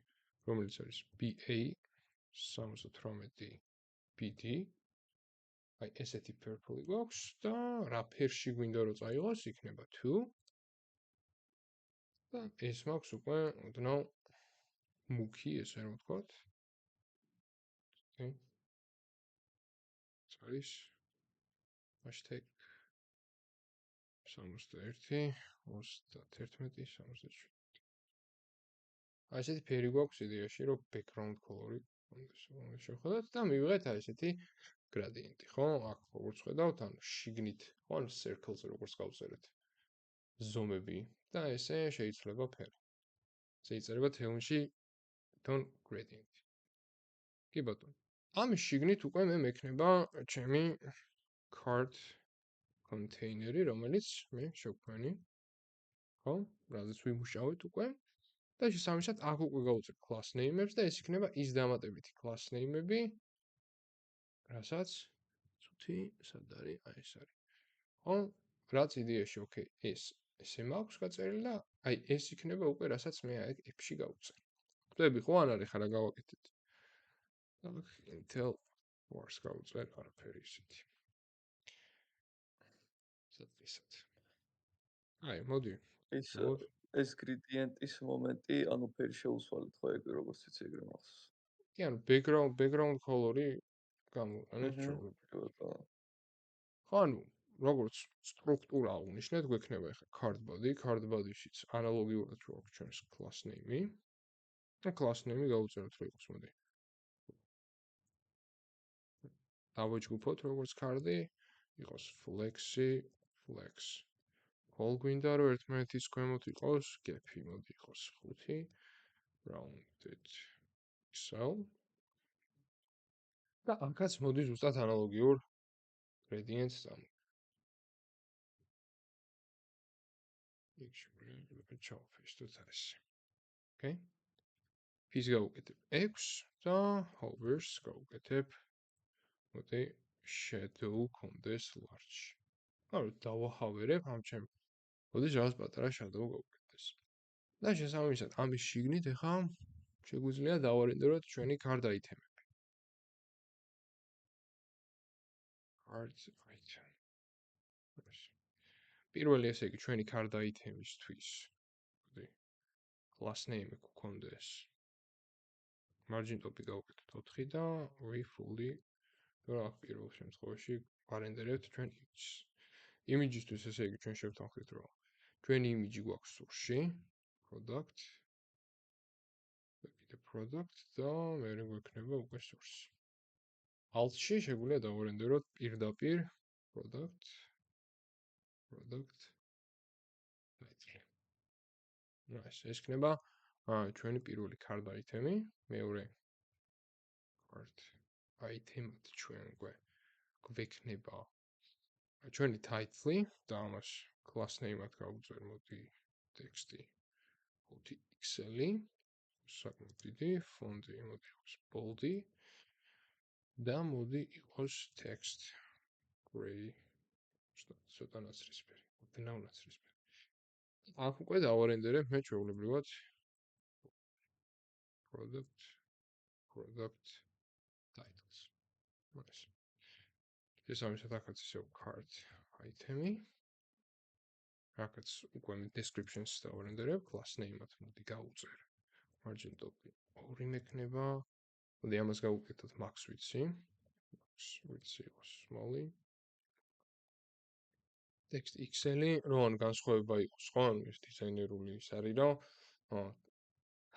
რომელიც არის BA 78 BD. აი ესეთი purple გვაქვს და რა ფერში გვინდა რომ წაიღოს, იქნება 2. და ეს მაქვს უკვე ოდნავ მუქი, ესე რომ ვთქვათ. არის hashtag 61 31 67. აი ესეთი ფერი გვაქვს იდეაში, რომ background color-ი კონდეს შევხედოთ და მივიღეთ აი ესეთი gradient-ი, ხო? აქ როგორც ხედავთ, ანუ შიგნით, ხო, ან circle-ზე როგორც გავწერეთ ზომები და ესე შეიძლება ფერი. შეიძლება თეონში tone gradient. კი ბატონო. ამის შიგნით უკვე მე მექნება ჩემი card container-ი, რომელიც მე შევქმნი. ხო? რაზეც ვიმუშავეთ უკვე. და შესაბამისად აქ უკვე გავუწევ class name-ებს და ეს იქნება ის დამატებითი class name-ები, რასაც ცუთი სად არის, აი ეს არის. ხო? რაც იდეაში, okay, ესე მაქვს გაწერილი და აი ეს იქნება უკვე რასაც მე აი app-ში გავუწევ. ხვდები ხო ან არის ხარა გავაკეთეთ. Intel wars გავუწევ არაფერი ისეთი. სადღაც. აი, მოდი. ეს gradient-ის მომენტი, ანუ ფერი შეუსვალეთ ხო ეგ როგორც იცი ეგრე მახსოვს. კი, ანუ background color-ი გამოვიყენეთ ჩვეულებრივ. ხო, ანუ როგორც სტრუქტურა აღნიშნეთ, გვექნება ახლა card body-შიც ანალოგიურად რო აქვს ჩვენს class name-ი. და class name-ი გავუწეროთ რო იყოს, მოდი. დავაჯგუფოთ როგორც card-ი, იყოს flex-ი, flex. All გვინდა რომ ერთმანეთის ქვემოთ იყოს gap-ი, მოდი იყოს 5. Rounded cell. და აქაც მოდი ზუსტად ანალოგიურ gradient-ს წამოვიდეთ. იქ შეიძლება ჩავფესტოთ ეს. Okay? Ფის გავუკეთებ 6 და hovers გავუკეთებ. მოდი shadow კონდეს large. ანუ დავაჰავერებ ამ ჩემ. მოდი რაღაც პატარა shadow გავუკეთდეს. და შესაბამისად ამის შიგნით ახლა შეგვიძლია დავარენდეროთ ჩვენი card item-ები. Card item. პირველი ესე იგი ჩვენი card item-ისთვის. მოდი class name-ი გქონდეს. Margin top-ი გავუკეთოთ 4 და we fully რა პირველ შემთხვევაში ვარენდერებთ ჩვენ image-ს. Image-ისთვის ესე იგი ჩვენ შევთანხმდით რომ ჩვენი image გვაქვს სურში, product და მე გვექნება უკვე source. Alt-ში შეგვიძლია დავარენდეროთ პირდაპირ product title. ეს იქნება ჩვენი პირველი card item-ი, მეორე card item-ად ჩვენ გვექნება ჩვენი title-ი და ამას class name-ად გავუწერ მოდი text-ი 5 pixel-ი, საკმაოდ დიდი, font-ი მოდი იყოს bold-ი და მოდი იყოს text gray, ცოტა ნაცრისფერი, ოდნავ ნაცრისფერი. აქ უკვე დავარენდერებ მე ჩვეულებრივად product titles. Nice. შესაბამისად აქაც ისევ card item-ი. აქაც უკვე description-ს დავარენდერებ, class name-ად მოდი გავუწერ. Margin top-ი 2 მექნება. მოდი ამას გავუკეთოთ max width-ი. Max width-ი იყოს small-ი. Text XL-ი, რომ განსხვავება იყოს, ხო? ანუ ეს დიზაინერული ის არის, რომ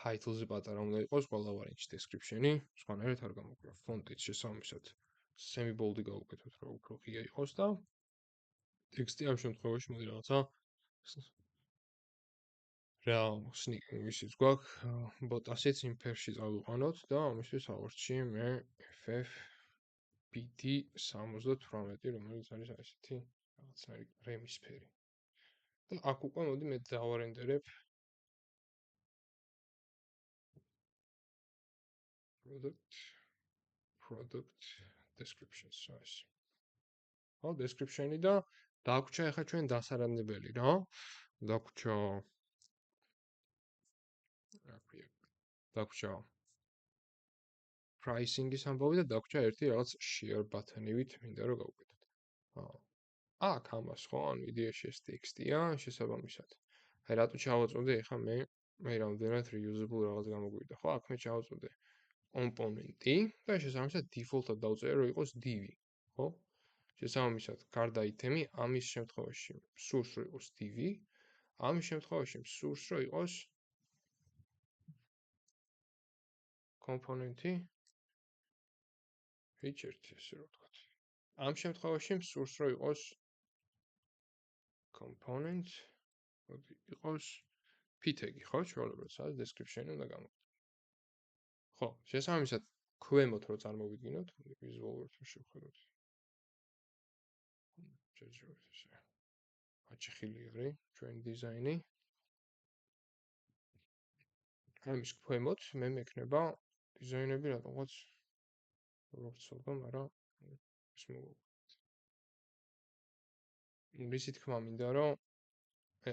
title-ზე პატარა უნდა იყოს, ყველა ვარიანტში description-ი, სხვანაირად არ გამოგვია. Font-ით შესაბამისად semi-bold-ი გავუკეთოთ, რომ უფრო ღია იყოს და ტექსტი ამ შემთხვევაში მოდი რაღაცა sneaking ისიც გვაქვს, ბოტასიც imperfect-ში წავიყვანოთ და ამისთვის ავარჩიე მე FFPD 78, რომელიც არის ასეთი რაღაცნაირი რემისფერი. და აქ უკვე მოდი მე დავარენდერებ product descriptions այս. ხო, description-ი და დაგვჭა ახლა ჩვენ დასარანებელი რა. დაგვჭა რა ქვია? დაგვჭა pricing-ის ამბავი და დაგვჭა ერთი რაღაც share button-ივით მინდა რომ გავუკეთოთ. აქ ამას ხო, ანუ იდეაში ეს ტექსტია, შესაბამისად. აი რატო ჩავაწოდე ახლა მე რამდენად reusable რაღაც გამოგვივიდა, ხო? აქ მე ჩავაწოდე კომპონენტი და შესაბამისად default-ად დავწერე რომ იყოს div, ხო? შესაბამისად, card item-ი ამის შემთხვევაში სურს რომ იყოს div, ამის შემთხვევაში სურს რომ იყოს კომპონენტი feature-ი, ესე რომ ვთქვათ. ამ შემთხვევაში სურს რომ იყოს component, მოდი იყოს p-tag-ი, ხო? ჩვეულებრივ, სადაც description-ი უნდა გამოვიდეთ. ხო, შესაბამისად, ქვემოთ რო წარმოვიდგინოთ, visual word-ში შევხედოთ. შეჯეროთ ესე. აჭხილი არის ჩვენ დიზაინი. ამის ქვემოთ მე მექნება დიზაინები რაღაცა როგორც ცოტა, მაგრამ ის მოგოგვით. ისეთი თქმა მინდა, რომ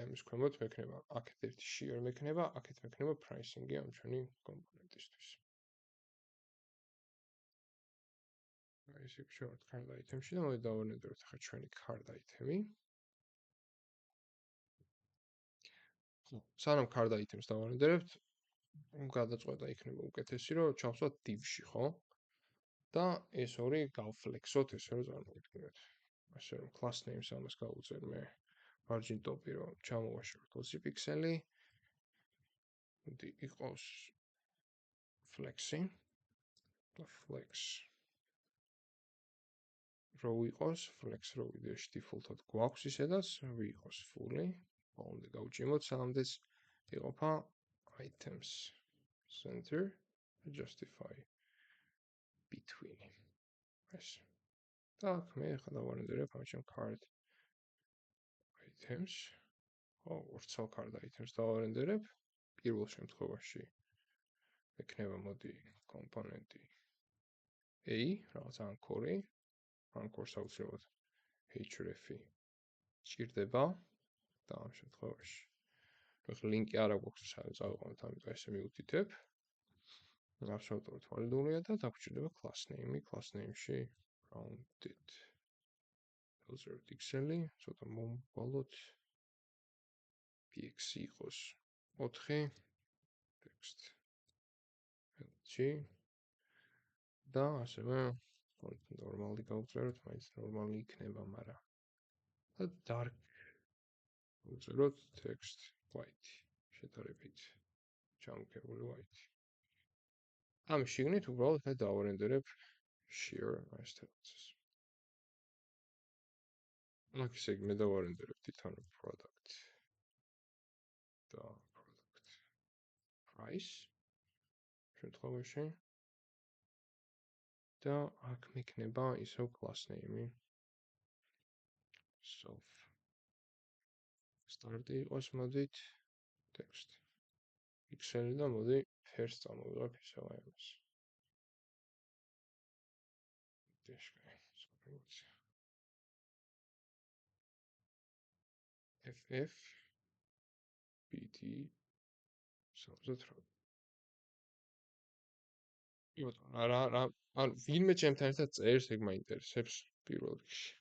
ამის ქვემოთ მექნება აქეთ ერთი share მექნება, აქეთ მექნება pricing-ი ამ ჩვენი კომპონენტისთვის. ეს იქ შევართ card item-ში და მოდი დავანებოთ ახლა ჩვენი card item-ი. ხო, სანამ card item-ს დავანებთ, გადაწყვეტა იქნება უკეთესი, რომ ჩავსვათ div-ში, ხო? და ეს ორი გავflex-ოთ, ესე რომ წარმოვიდგინოთ. ასე რომ class name-ს ამას გავუწერ მე margin top-ი, რომ ჩამოვაშოროთ 20 პიქსელი. მოდი იყოს flex-ი და flex row იყოს, flex row იდეაში default-ად გვაქვს ისედაც, ვიყოს fully. ბოლომდე გავჭიმოთ, სანამდეც იყოფა items center justify between. ეს. და აქ მე ახლა დავარენდერებ ამ ჩემ card items. ხო, ორცალ card items დავარენდერებ. პირველ შემთხვევაში ექნება მოდი კომპონენტი A, რაღაც anchor-ი. anchor-ს აუცილებლად href-ი ჭირდება და ამ შემთხვევაში ახლა ლინკი არ აქვს, სადაც ავიყვანოთ, ამიტომ ესე მივუთითებ. აბსოლუტურად ვალიდურია და დაგვჭირდება class name-ი, class name-ში rounded user pixel-ი, ცოტა მომვალოთ px იყოს 4 text lg და ასევე ნორმალი გავწეროთ, მაინც ნორმალი იქნება, მაგრამ და dark გავწეროთ text white შედარებით ჩამოქებული white. ამ შიგნით უბრალოდ მე დავარენდერებ share այս თემას. აქ ისე მე დავარენდერებ თვითონ product და product price შემთხვევაში და აქ მექნება ისევ class name-ი self start-ი იყოს მოდით text pixel-ი და მოდი first წამოვიღებ ისევ ამას. FF BT 78. რა ანუ ვინმე ჩემთან ერთად წერს, ეგ მაინტერესებს პირველ რიგში.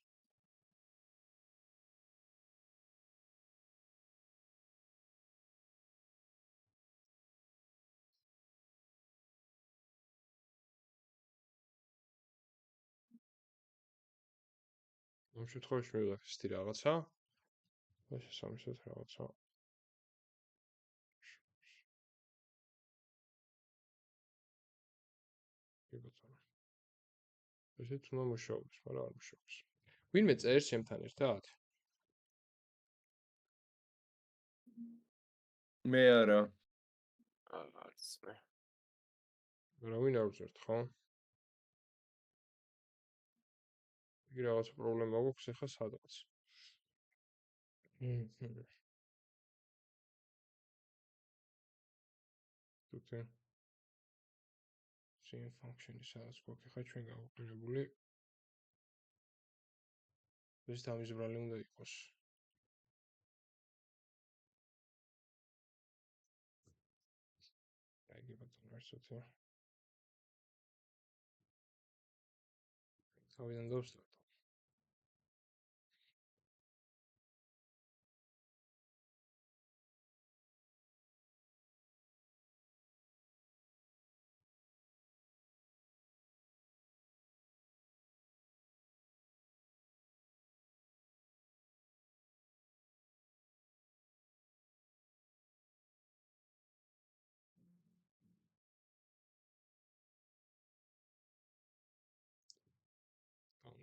ამ შემთხვევაში მივიღებ ესეთი რაღაცა. და შესაბამისად რაღაცა ესეც უნდა მუშაობს, მაგრამ არ მუშაობს. ვინმე წერს ჩემთან ერთად? მე არა. არც მე. Რავინ არ ვწერთ, ხო? იგი რაღაც პრობლემა გვაქვს ახლა სადღაც. თუთე sin function-ი სადაც გვაქვს ახლა ჩვენ გავუყენებული. ეს დამიზრალი უნდა იყოს. აიგე ბატონო ერთსოთი. თავიდან დავსტარტო.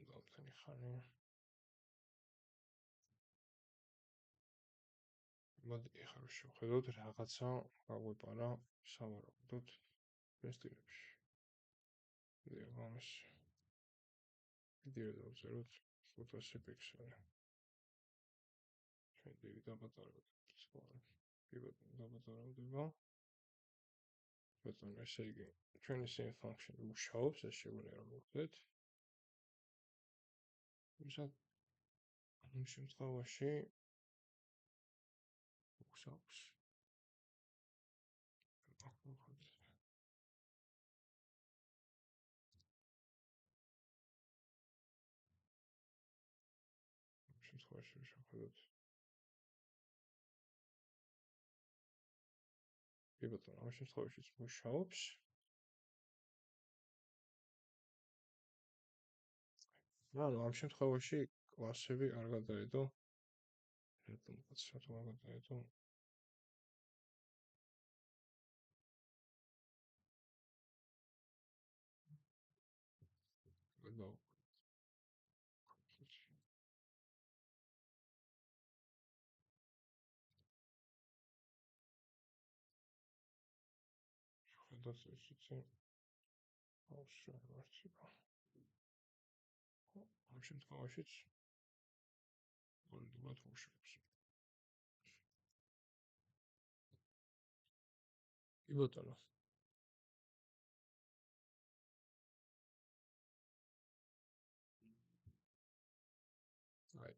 დავდავთანი ხანი. მოდი ახლა შევხედოთ რაღაცა გაგვეპარა სავარაუდოდ ტესტებში. დიაგნოზი. ვიდეო დავწეროთ 500 პიქსელი. ჩვენ დიდი დაბადარებდა სხვა. პიბოტი დაბადარებდება. ბატონო ესე იგი ჩვენი sin function მუშაობს, ეს შეგვიძლია რომ მოვხდეთ. ვისად ამ შემთხვევაში მუშაობს. შემთხვევაში შევხედოთ. ბატონო, ამ შემთხვევაშიც მუშაობს. ანუ ამ შემთხვევაში კლასები არ გადაედო. რატომღაც რატომ არ გადაედო? გადავა. შევხედოთ ისიც. ავშევარდება. ამ შემთხვევაშიც გოლდურად მუშაობს. ბატონო. აი,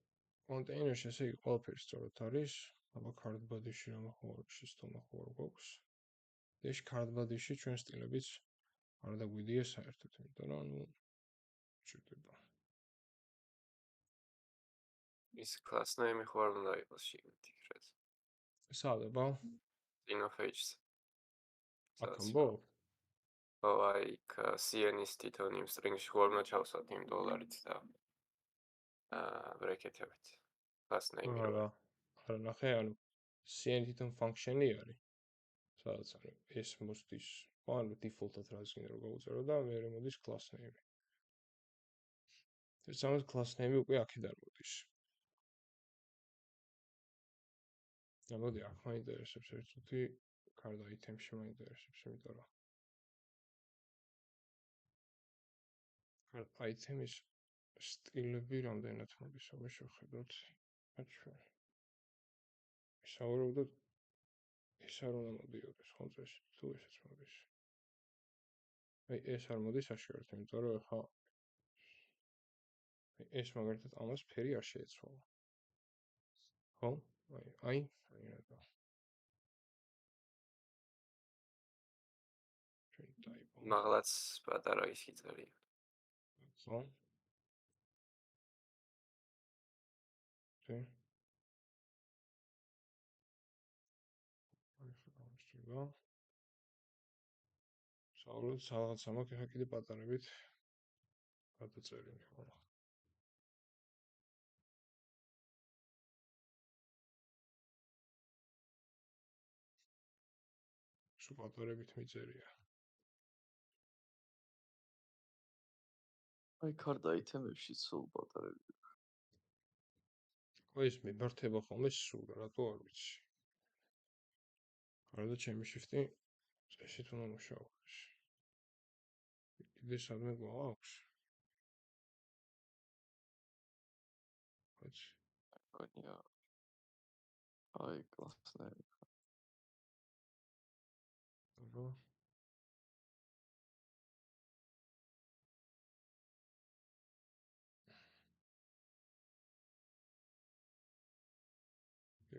კონტეინერში ესე იგი ყველაფერი სწორად არის. აბა card body-ში რა მოხმარებში სტომა ხوار გვაქვს. ეს card body-ში ჩვენ სტილებიც არ დაგვიდია საერთოდ, იმიტომ რომ ანუ ჭირდება. ის class name-ი ხო არ უნდა იყოს შეგეთქრეთ. საადება? Interface. აკამბო? აი, CN-ის თვითონ იმ string-ში ხო არ უნდა ჩავსვათ იმ დოლარით და ბრეკეთებით. Class name-ი რა. არა. არა ნახე, ანუ CN თვითონ function-ი არის. სადაც არის ეს მოსდის. ანუ default-ად რაც გინდა რომ გავუწერო და მე მოდის class name-ი. ეს სამას class name-ი უკვე აქედან მოდის. და მოდი აქ მაინტერესებს ერთუთი card item-ში მაინტერესებს, იმიტომ რომ card item-ის სტილები რამდენად მოდის, აბა შევხედოთ. აჩვენ. სავარაუდოდ ეს არ უნდა მოდიოდეს, ხო წეს თუ ესეც მოდის. აი ეს არ მოდის აშკარად, იმიტომ რომ ახლა ეს მაგალითად ამას ფერი არ შეეცვალა. ხო? აი რა. ჩვენ დაიბო. მაღლაც პატარა ისიც არის. ხო? თე? აი ხა გამოსწრება. საუბრობთ რაღაც ამაკ ახლა კიდე პატარებით გადაწერილი ხო? სულ პატარებით მიწერია. აი card item-ებში სულ პატარები. ეს მიმართება ხოლმე სულ, რატო არ ვიცი. არა და ჩემი shift-ი წესით უნდა მუშაობს. კიდე სადმე გვაქვს? კაცი, მგონია. აი კლასნაირი. აბა.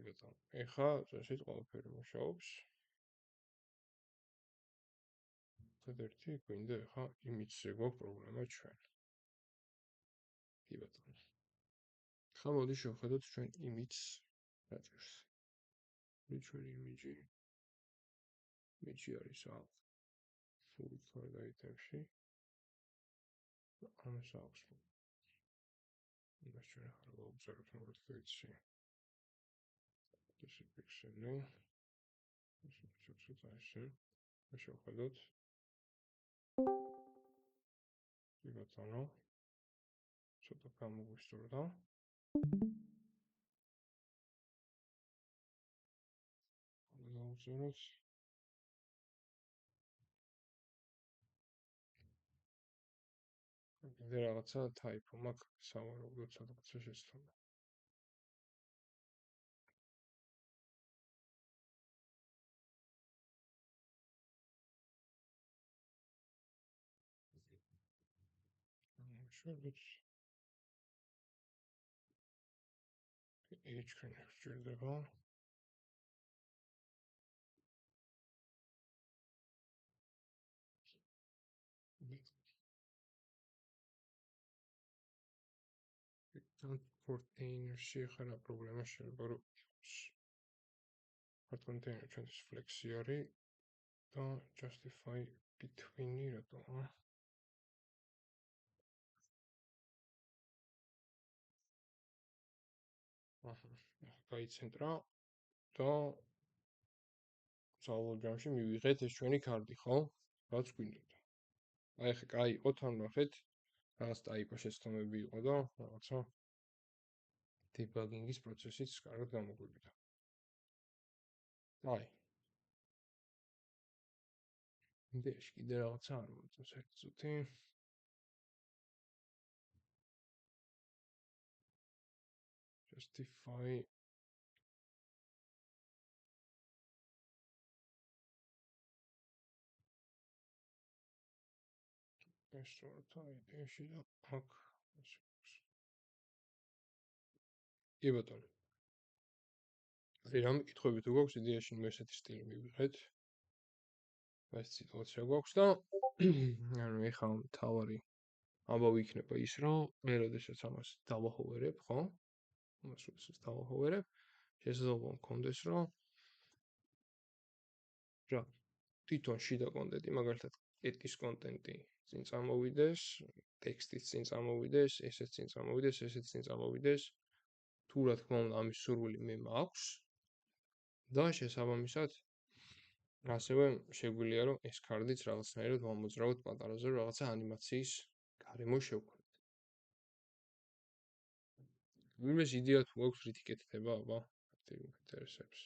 ბატონო, ეხა წესით ყველაფერი მუშაობს. ერთ-ერთი გვინდა ეხა იმითზე გვაქვს პრობლემა ჩვენ. კი ბატონო. ხა მოდი შევხედოთ ჩვენ იმითს რაჭერს. ჩვენ იმიჯი. იმიჯი არის აქ. full card item-ში. ამას აქვს. იმას ჩვენ ახლა გავუწეროთ მოვიწვიე. ეს პიქსელი. ეს შეცვლა ესე. შევხედოთ. კი ბატონო. ცოტა გამოგვისწორდა. გავუწეროთ. კიდე რაღაცა typo მაქვს სავარაუდოდ სადღაცა შეცდომა. შევიდეთ. ეს ჩვენ გვჭირდება. container-ში ხარა პრობლემა შეიძლება რომ იყოს. container ჩვენთვის flex-ი არის და justify between-ი რატოა? აჰა, გაიცენტრა და ძალო ჯამში მივიღეთ ეს ჩვენი კარტი, ხო? რაც გვინდოდა. აი ხა კაი იყო თან ნახეთ. რაღაც typo შეცდომები იყო და რაღაცა debugging-ის პროცესიც კარგად გამოგვივიდა. აი. ინდეში კიდე რაღაცა არ მოწონს ერთი წუთი. justify ეს სორტა იდეაში და აქ ეს აქვს. კი ბატონო. რამ კითხვები თუ გვაქვს იდეაში მე ესეთი სტილი მივიღეთ. ეს სიტუაცია გვაქვს და ანუ ეხლა თავარი ამბავი იქნება ის რომ მე როდესაც ამას დავაჰოვერებ, ხო? ამას როდესაც დავაჰოვერებ, შესაძლოა მქონდეს რომ რა თვითონ შიდა კონტენტი, მაგალითად, კეთის კონტენტი წინ წამოვიდეს, ტექსტიც წინ წამოვიდეს, ესეც წინ წამოვიდეს, ესეც წინ წამოვიდეს. თუ რა თქმა უნდა ამის სურვილი მე მაქვს და შესაბამისად ასევე შეგვიძლია რომ ეს კარტიც რაღაცნაირად მომოძრავოთ პატარაზე რაღაცა ანიმაციის გარემო შევქმნით. ვინმეს იდეა თუ აქვს რით იკეთდება, აბა, აქტივი ინტერესებს.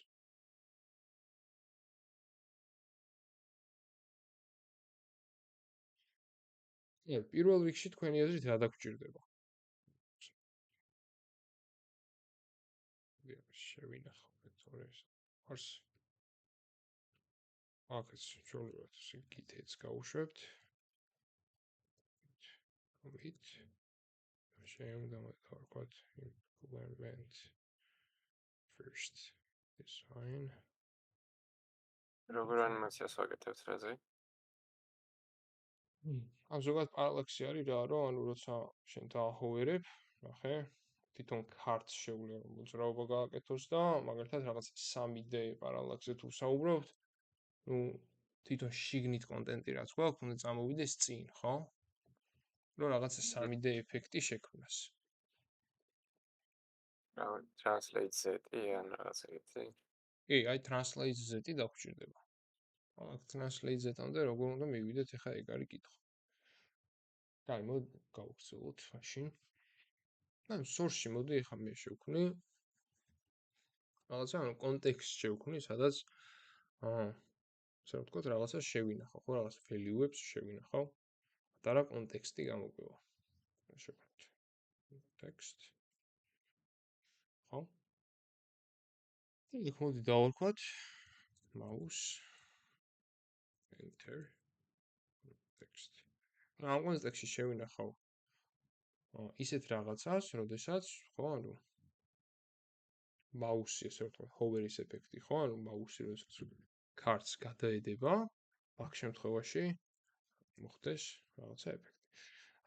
პირველ რიგში თქვენი აზრით რა დაგჭირდება? შევინახავთ თორეს. არს აქაც ჩვეულებრივ ისე გითეც გავუშვებთ. commit შეიძლება დავარქვათ implement first design. როგორ ანიმაციას ვაკეთებთ რაზე? ამ ზოგადად პარალაქსი არის რა, რომ ანუ როცა შენ დააჰოვერებ, ნახე, თვითონ კარტს შეუძლია რომ მოძრაობა გააკეთოს და მაგალითად რაღაც 3D პარალაქსზე თუ საუბრობთ, ну თვითონ შიგნით კონტენტი რაც გვაქვს, უნდა წამოვიდეს წინ, ხო? რომ რაღაცა 3D ეფექტი შექმნას. რა translate set-ი ან რაღაც ეგეთი? კი, აი translate Z-ი დაგჭირდება. translate Z-ამდე როგორ უნდა მივიდეთ, ეხა ეგ არის კითხვა. კაი, მოდი გავხსოვოთ მაშინ. ანუ source-ში მოდი ახლა მე შევქმნი რაღაცა, ანუ კონტექსტ შევქმნი, სადაც ასე ვთქვათ, რაღაცა შევინახო, ხო, რაღაც value-ებს შევინახავ. პატარა კონტექსტი გამოგვივა. შევქმნით context. ხო? იქ მოდი დავარქვათ mouse enter text. ამ კონტექსტში შევინახავ ისეთ რაღაცას, როდესაც, ხო, ანუ mouse-ი ასე ვთქვათ, hover-ის ეფექტი, ხო, ანუ mouse-ი როდესაც cards გადაედება, აქ შემთხვევაში მოხდეს რაღაცა ეფექტი.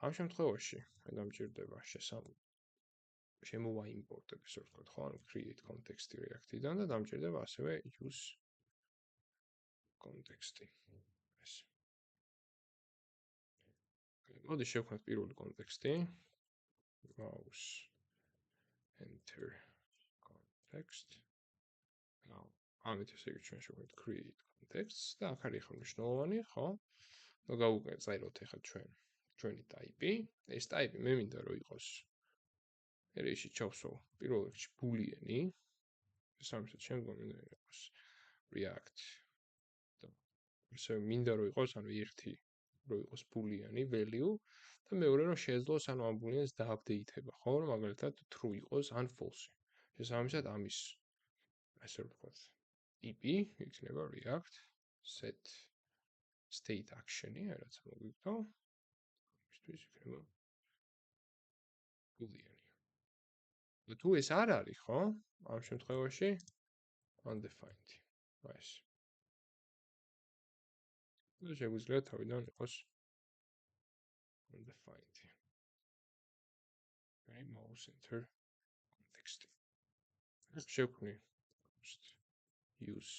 ამ შემთხვევაში მე დამჭირდება შემოვაიმპორტებ, ასე ვთქვათ, ხო, ანუ create context React-დან და დამჭირდება ასევე use context-ი. ეს. მოდი შევქმნათ პირველი კონტექსტი. mouse enter context. now ამით ესე იგი ჩვენ შევქმნით create context და აქ არის ახლა მნიშვნელოვანი, ხო? და გავუწეროთ ახლა ჩვენი type-ი. ეს type-ი მე მინდა რომ იყოს array-ში ჩავსვავ პირველ რიგში boolean-ი. სამისად შემდგომ მინდა იყოს react და ესე მინდა რომ იყოს ანუ ერთი რომ იყოს boolean-ი value და მეორე რომ შეძლოს ანუ ამ boolean-ს დააპდეითება, ხო, რომ მაგალითად true იყოს ან false-ი. შესაბამისად ამის ასე ვთქვათ ტიპი იქნება react set state action-ი, რაც მოგვიგო. იმისთვის იქნება boolean-ი. და თუ ეს არ არის, ხო? ამ შემთხვევაში undefined. ეს. და შეგვიძლია თავიდან იყოს undefined. Okay, mouse enter context. შევქმნი use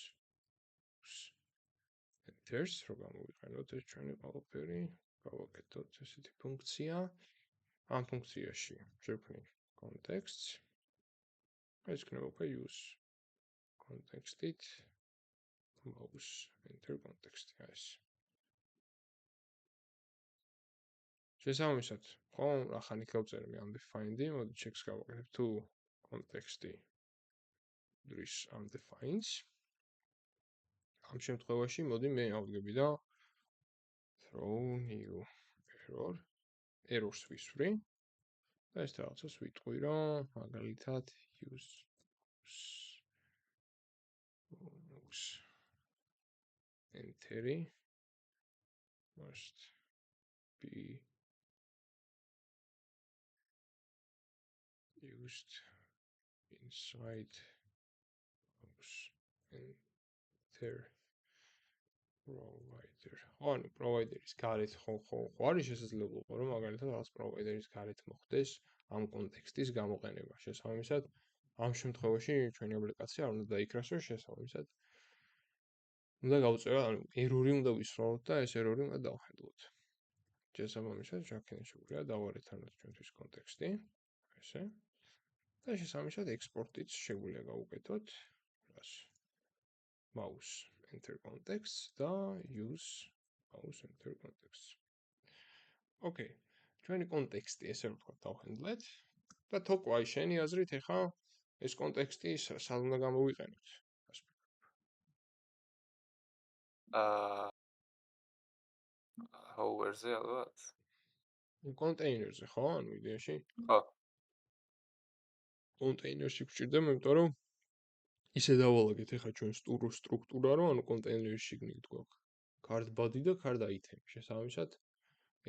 enters, რომ გამოვიყენოთ ეს ჩვენი ყველაფერი, გავაკეთოთ ესეთი ფუნქცია. ამ ფუნქციაში შევქმნი context. ეს იქნება უკვე use context-ით mouse enter context. ეს. შესაბამისად, ხო, ახლა იქ გავწერე მე undefined-ი, მოდი checks გავაკეთებ თუ context-ი is undefined. ამ შემთხვევაში მოდი მე ავდგები და throw new errors ვისვრი და ეს რაღაცას ვიტყვი, რომ მაგალითად use enter-ი must be used inside enter provider. ანუ provider-ის გარეთ ხო არის შესაძლებლობა, რომ მაგალითად რაღაც provider-ის გარეთ მოხდეს ამ კონტექსტის გამოყენება. შესაბამისად, ამ შემთხვევაში ჩვენი აპლიკაცია არ უნდა დაიქრას, რომ შესაბამისად უნდა გავწეროთ, ანუ error-ი უნდა ვისროლოთ და ეს error-ი უნდა დავჰენდლოთ. შესაბამისად, შევქენე შეგვიძლია დავარეთანოთ ჩვენთვის კონტექსტი. ესე. და შესაბამისად export-იც შეგვიძლია გავუკეთოთ. რას? mouse enter context და use mouse enter context. Okay. ჩვენი კონტექსტი ესე ვთქვათ დავჰენდლეთ და თოკო აი შენი აზრით ეხა ეს კონტექსტი სად უნდა გამოვიყენოთ? hover-ზე ალბათ. კონტეინერზე ხო? ანუ იდეაში ხო. კონტეინერში გვჭირდება, იმიტომ რომ ისე დავალაგეთ ეხა ჩვენ სტრუქტურა, რომ ანუ კონტეინერის შიგნით გვაქვს card body და card item. შესაბამისად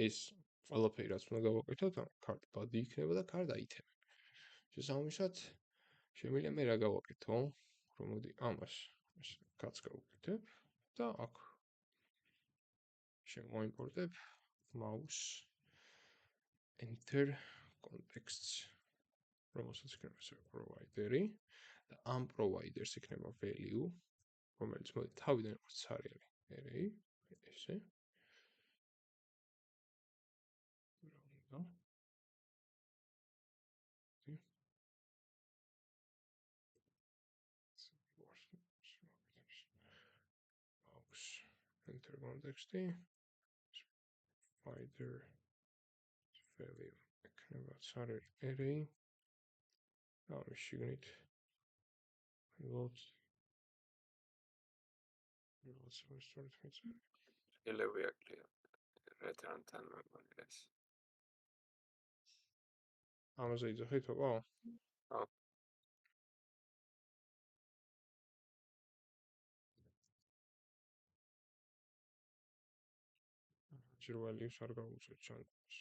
ეს ყველაფერი რაც უნდა გავაკეთოთ, ანუ card body იქნება და card item. შესაბამისად შემიძლია მე რა გავაკეთო, რომ მოდი ამას ეს card-ს გავუკეთებ და აქ შემოვიმპორტებ mouse enter context. რომელსაც იქნება ესე provider-ი და ამ provider-ს იქნება value, რომელიც მოდი თავიდან იყოს ცარიელი array, ესე. mouse enter context-ი provider value ექნება ცარელი array და ამის შიგნით ვიღოთ სწორედ მეწერა. ელევია კლია return-თან მეგონი ეს. ამაზე იძახით ოკო? ხო. ჯერ values არ გავუწევთ ჩანს.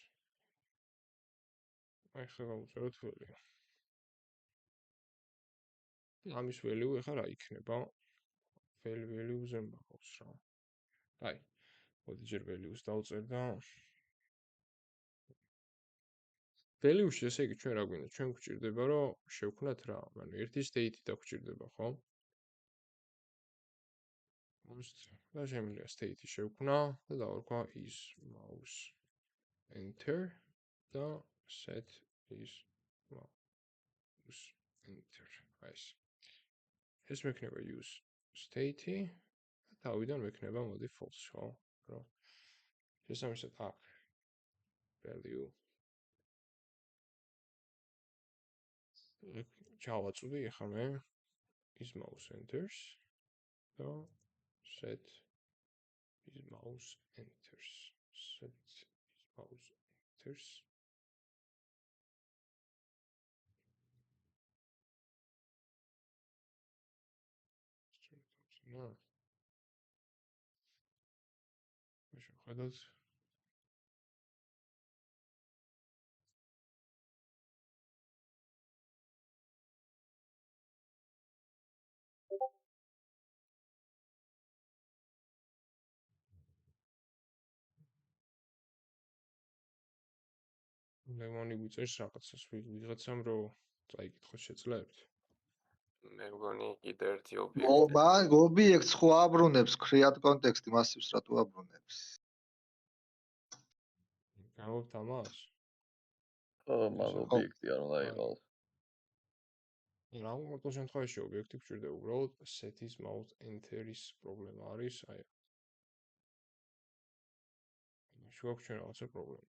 აი ხა გავუწეროთ value. ამის value ეხლა რა იქნება? value-ზე მყავს რა. აი, მოდი ჯერ values დავწერ და value-ში ესე იგი ჩვენ რა გვინდა? ჩვენ გვჭირდება რომ შევქნათ რა? ანუ ერთი state-ი დაგვჭირდება, ხო? და შემიძლია state-ი შევქნა და დავარქვა is mouse enter და set is mouse enter. აი ეს. ეს მექნება use state-ი და თავიდან მექნება მოდი false, ხო? რომ შესაბამისად აქ value ჩავაწვდი ახლა მე is mouse enters და set is mouse enters set is mouse enters no შევხედოთ ლემონი გვიწერს რაღაცას ვიღაცამ რომ წაიკითხოს შეძლებთ მე მგონი კიდე ერთი ობიექტი. მან ობიექტს ხო აბრუნებს create context massive-ს რატო აბრუნებს? გამოვთ ამას ხო, მან ობიექტი არ უნდა იყოს. რა მარტო შემთხვევაში ობიექტი გვჭირდება უბრალოდ set is mouse enter-ის პრობლემა არის აი შუაქვს ჩვენ რაღაცა პრობლემა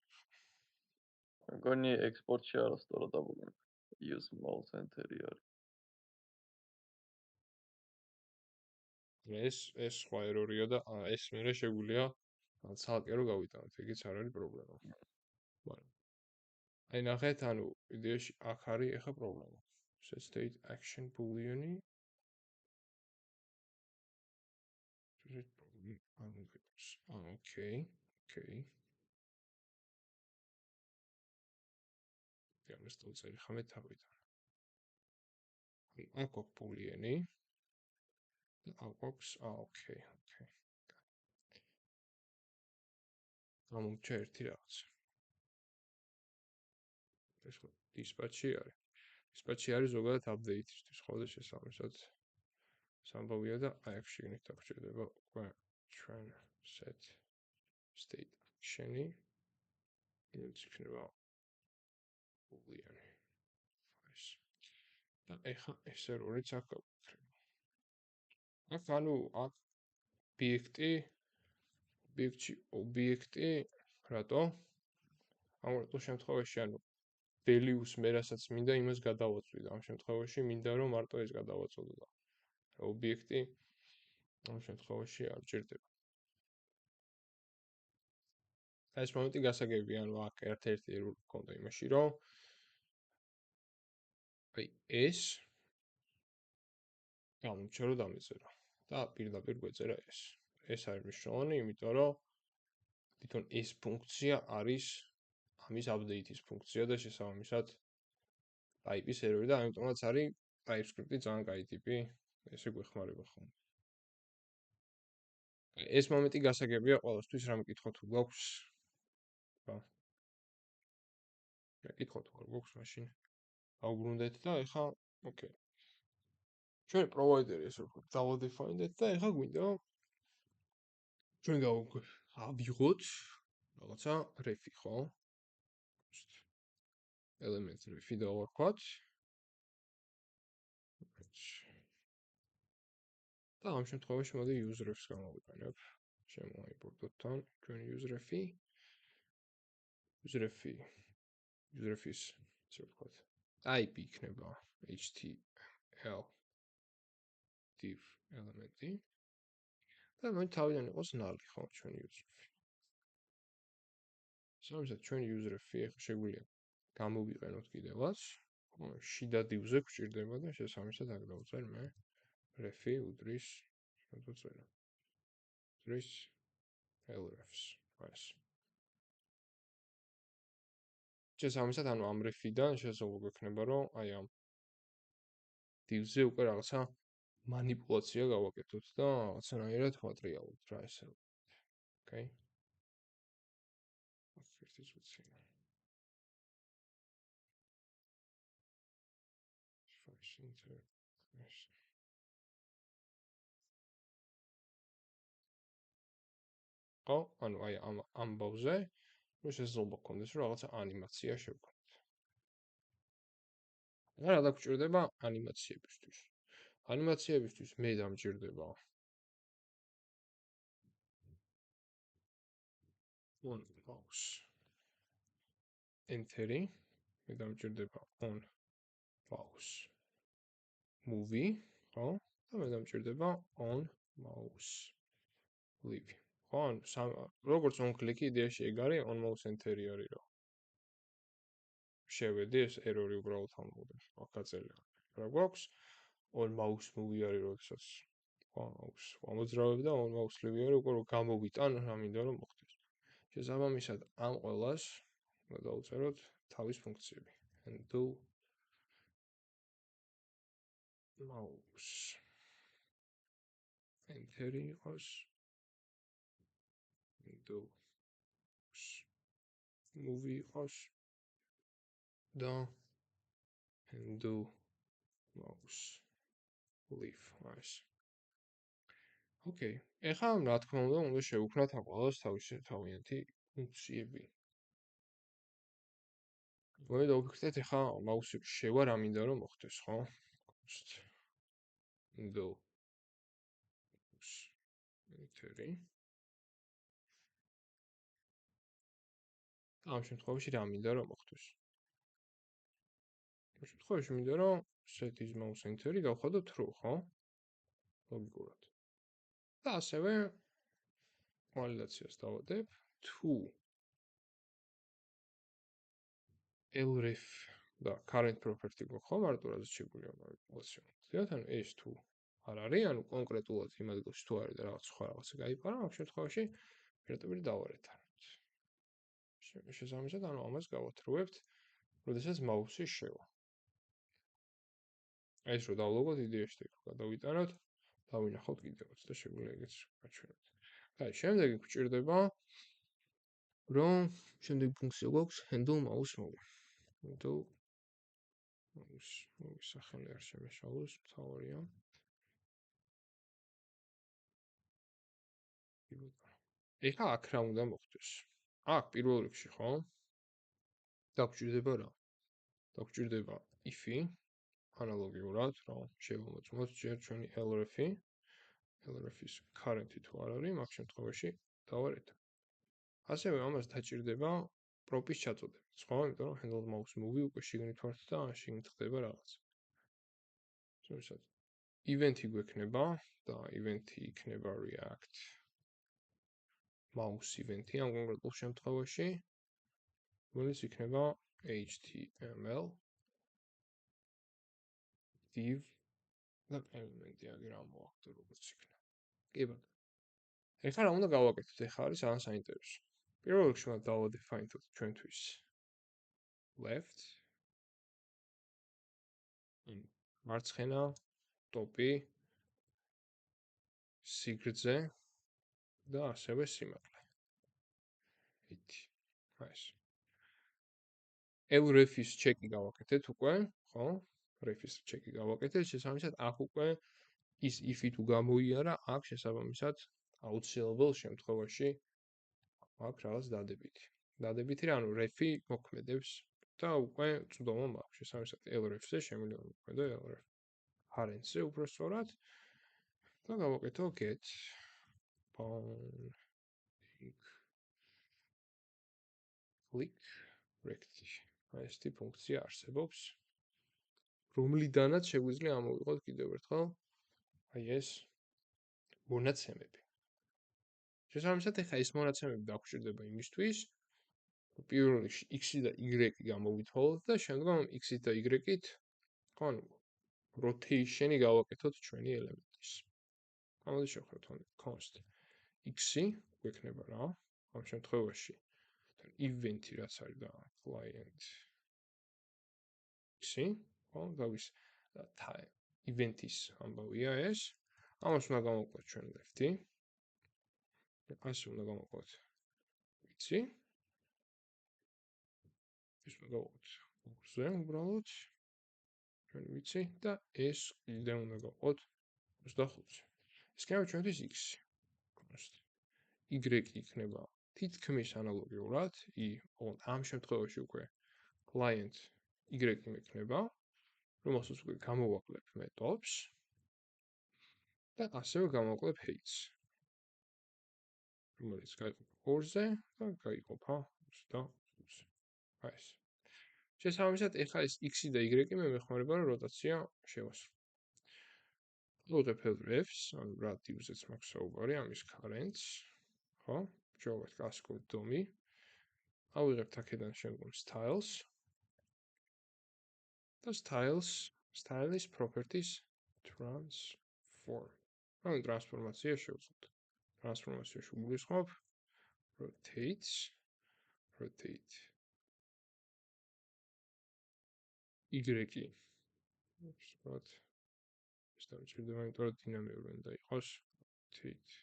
მგონი ექსპორტში არასწორად აბრუნებ. use mouse enter-ი არის. ეს სხვა ერორია და ეს მერე შეგვიძლია ცალკე რომ გავიტანოთ, ეგეც არ არის პრობლემა. მაგრამ აი ნახეთ, ანუ იდეაში აქ არის ახლა პრობლემა. set state action boolean-ი okay. ამას დავწერე ხამე თავიდან. აქ აქვს boolean-ი და აქ აქვს okay. გამომჩა ერთი რაღაც. ეს dispatch-ი არის. dispatch-ი არის ზოგადად update-ისთვის, ხო და შესაბამისად სამბავია და აი აქ შეგნით დაგჭირდება უკვე ჩვენ set state action-ი. ეს იქნება boolean-ი. ეს. და ეხა ეს ერორიც აქ გავაკეთებ. აქ ანუ აქ ობიექტი რატო? ამიტომ შემთხვევაში ანუ values მე რასაც მინდა იმას გადავაწვი და ამ შემთხვევაში მინდა რომ მარტო ეს გადავაწოდო და ობიექტი ამ შემთხვევაში არ ჭირდება. ეს მომენტი გასაგებია, ანუ აქ ერთ-ერთი ერორი მქონდა იმაში, რომ აი ეს გამომჩა რომ დამეწერა და პირდაპირ გვეწერა ეს. ეს არის მნიშვნელოვანი, იმიტომ რომ თვითონ ეს ფუნქცია არის ამის update-ის ფუნქცია და შესაბამისად type-ის ერორი და ამიტომაც არის TypeScript-ი ძალიან კაი ტიპი, ესე გვეხმარება ხოლმე. ეს მომენტი გასაგებია ყველასთვის, რამე კითხვა თუ გვაქვს? რა. კითხვა თუ არ გვაქვს, მაშინ დავუბრუნდეთ და ეხლა okay. ჩვენ provider-ი ესე ვთქვათ, დავადეფაინდეთ და ეხლა გვინდა ჩვენ ავიღოთ რაღაცა ref-ი, ხო? element ref-ი დავარქვათ. და ამ შემთხვევაში მოდი use refs გამოვიყენებ. შემოაიმპორტოთ თან ჩვენ use ref-ი. user-ef-ის ესე ვთქვათ, type იქნება html div ელემენტი და მოდი თავიდან იყოს null, ხო, ჩვენი user-ef. სამისად ჩვენი user-ef-ი ახლა შეგვიძლია გამოვიყენოთ კიდევაც. შიდა div-ზე გვჭირდება და შესაბამისად აქ დავწერ მე ref-ი უდრის შევწერა. უდრის hrefs. ეს. შესაბამისად ანუ ამ ref-იდან შესაძლოა გვექნება რომ აი ამ div-ზე უკვე რაღაცა манипуляция გავაკეთოთ და რაღაცნაირად მატრიალოთ რა ესე. Okay? ერთი წუთი. ხო, ანუ აი ამ ამბავზე შესაძლოა გქონდეს რომ რაღაცა ანიმაცია შევქმნით. რა დაგჭირდება ანიმაციებისთვის? ანიმაციებისთვის მე დამჭირდება on pause enter-ი, მე დამჭირდება on pause movie, ხო? და მე დამჭირდება on mouse leave. ხო, როგორც on click-ი იდეაში ეგ არის, on mouse enter-ი არის რომ შევედი ეს error-ი უბრალოდ ამოვიდა. აქ აწერია. რა გვაქვს? on mouse movie არის როდესაც mouse ამოძრავებ და on mouse leave არის უკვე რომ გამოვიტან რა მინდა რომ მოხდეს. შესაბამისად ამ ყველას დავწეროთ თავის ფუნქციები. handle mouse enter-ი იყოს handle movie იყოს და handle mouse leave այս. Okay, ეხლა რა თქმა უნდა შევუქმნათ ამ ყველას თავიანთი ფუნქციები. მოდი დავფიქრდეთ ეხლა მაუსი შევა რა მინდა რომ მოხდეს, ხო? handle enter-ი. ამ შემთხვევაში რა მინდა რომ მოხდეს? ამ შემთხვევაში მინდა რომ set is mouse enter-ი გავხადო true, ხო? ლოგიკურად. და ასევე ვალიდაციას დავადებ თუ href და current property გვაქვს ხო მარტო რაზეც შეგვიძლია манипуляция. ზოგადად ანუ ეს თუ არ არის, ანუ კონკრეტულად იმ ადგილში თუ არის და რაღაც სხვა რაღაცა გაიპარა, ამ შემთხვევაში პირდაპირ დავარეთანოთ. შესაბამისად ანუ ამას გავათრუებთ, როდესაც მაუსი შევა. ეს რო დავლოგოთ იდეაში ეგ გადავიტანოთ, დავინახოთ კიდევაც და შეგვიძლია ეგეც გაჩვენოთ. აი, შემდეგი გვჭირდება რომ შემდეგი ფუნქცია გვაქვს handle mouse movie. handle mouse movie სახელი არ შემეშალოს, მთავარია. ეხლა აქ რა უნდა მოხდეს? აქ პირველ რიგში ხო? დაგჭირდება რა? დაგჭირდება if-ი ანალოგიურად, რომ შევამოწმოთ ჯერ ჩვენი href-ი, href-ის current-ი თუ არ არის, მაგ შემთხვევაში დავარეთ. ასევე ამას დაჭირდება prop-ის ჩაწოდებაც, ხო? იმიტომ რომ handle mouse movie უკვე შიგნით ვართ და შიგნით ხდება რაღაც. შესაბამისად event-ი გვექნება და event-ი იქნება react mouse event-ი ამ კონკრეტულ შემთხვევაში, რომელიც იქნება html div და ელემენტი აგერ ამოვახდო როგორც იქნება. კი ბატონო. ეხლა რა უნდა გავაკეთოთ? ეხლა არის ძალიან საინტერესო. პირველ რიგში უნდა დავადეფაინოთ ჩვენთვის left მარცხენა ტოპი სიგრძე და ასევე სიმაღლე. ითი. ეს. href-ის ჩეკი გავაკეთეთ უკვე, ხო? ref-ის ჩეკი გავაკეთეთ, შესაბამისად აქ უკვე ის if-ი თუ გამოიარა, აქ შესაბამისად აუცილებელ შემთხვევაში აქ რაღაც დადებითი. დადებითი რა, ანუ ref-ი მოქმედებს და უკვე წვდომა მაქვს. შესაბამისად href-ზე შემიძლია მოქმედო href parent-ზე უბრალოდ და გავაკეთო get bounding click rectifier აი ესეთი ფუნქცია არსებობს, რომლიდანაც შეგვიძლია ამოვიღოთ კიდევ ერთხელ აი ეს მონაცემები. შესაბამისად, ეხლა ეს მონაცემები დაგვჭირდება იმისთვის, რომ პირველ რიგში x-ი და y-ი გამოვითვალოთ და შემდგომ x-ით და y-ით, ხო, ანუ rotation-ი გავაკეთოთ ჩვენი ელემენტის. ამოდით შევხედოთ const x-ი გვექნება რა, ამ შემთხვევაში event-ი რაც არის და client x-ი, ხო, გავის event-ის ამბავია ეს. ამას უნდა გამოვკლოთ ჩვენ left-ი. ასე უნდა გამოვკლოთ x-ი. ეს უნდა გავუყოთ ორზე უბრალოდ ჩვენ ვიცი და ეს კიდე უნდა გავუყოთ 25-ზე. ეს იქნება ჩვენთვის x-ი. const y იქნება თითქმის ანალოგიურად ამ შემთხვევაში უკვე client y-ი მექნება, რომელსაც უკვე გამოვაკლებ methods და ასევე გამოვაკლებ heights, რომელიც გაიყოფა 2-ზე და გაიყოფა 25-ზე. აი ეს. შესაბამისად, ეხლა ეს x-ი და y-ი მე მეხმარება რომ როტაცია შევასრულო. ვიღებ fs, ანუ radius-ს მაქვს საუბარი, ამის currents, ხო? შევავართ classical DOM-ი. ავიღებთ აქედან შემდგომ styles და styles properties transform. ანუ ტრანსფორმაცია შევძლოთ. ტრანსფორმაციაში უგულისხმობ rotate y-ი. ვთქვათ, ეს დამჭირდება, იმიტომ რომ დინამიური უნდა იყოს rotate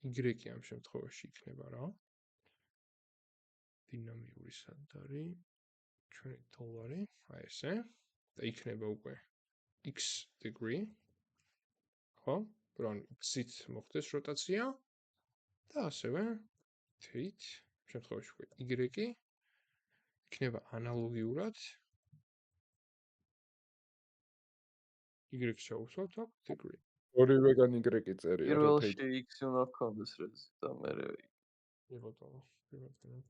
y-ი ამ შემთხვევაში იქნება რა? დინამიური სად არის? ჩვენი დოლარი, აი ესე და იქნება უკვე x degree, ხო? რომ x-ით მოხდეს როტაცია და ასევე rotate შემთხვევაში უკვე y-ი იქნება ანალოგიურად y-ს შევუსვათ აქ degree. ორივეგან y-ი წერია rotate. პირველში x უნდა გქონდეს რეზი და მერე ბატონო, ბატონო.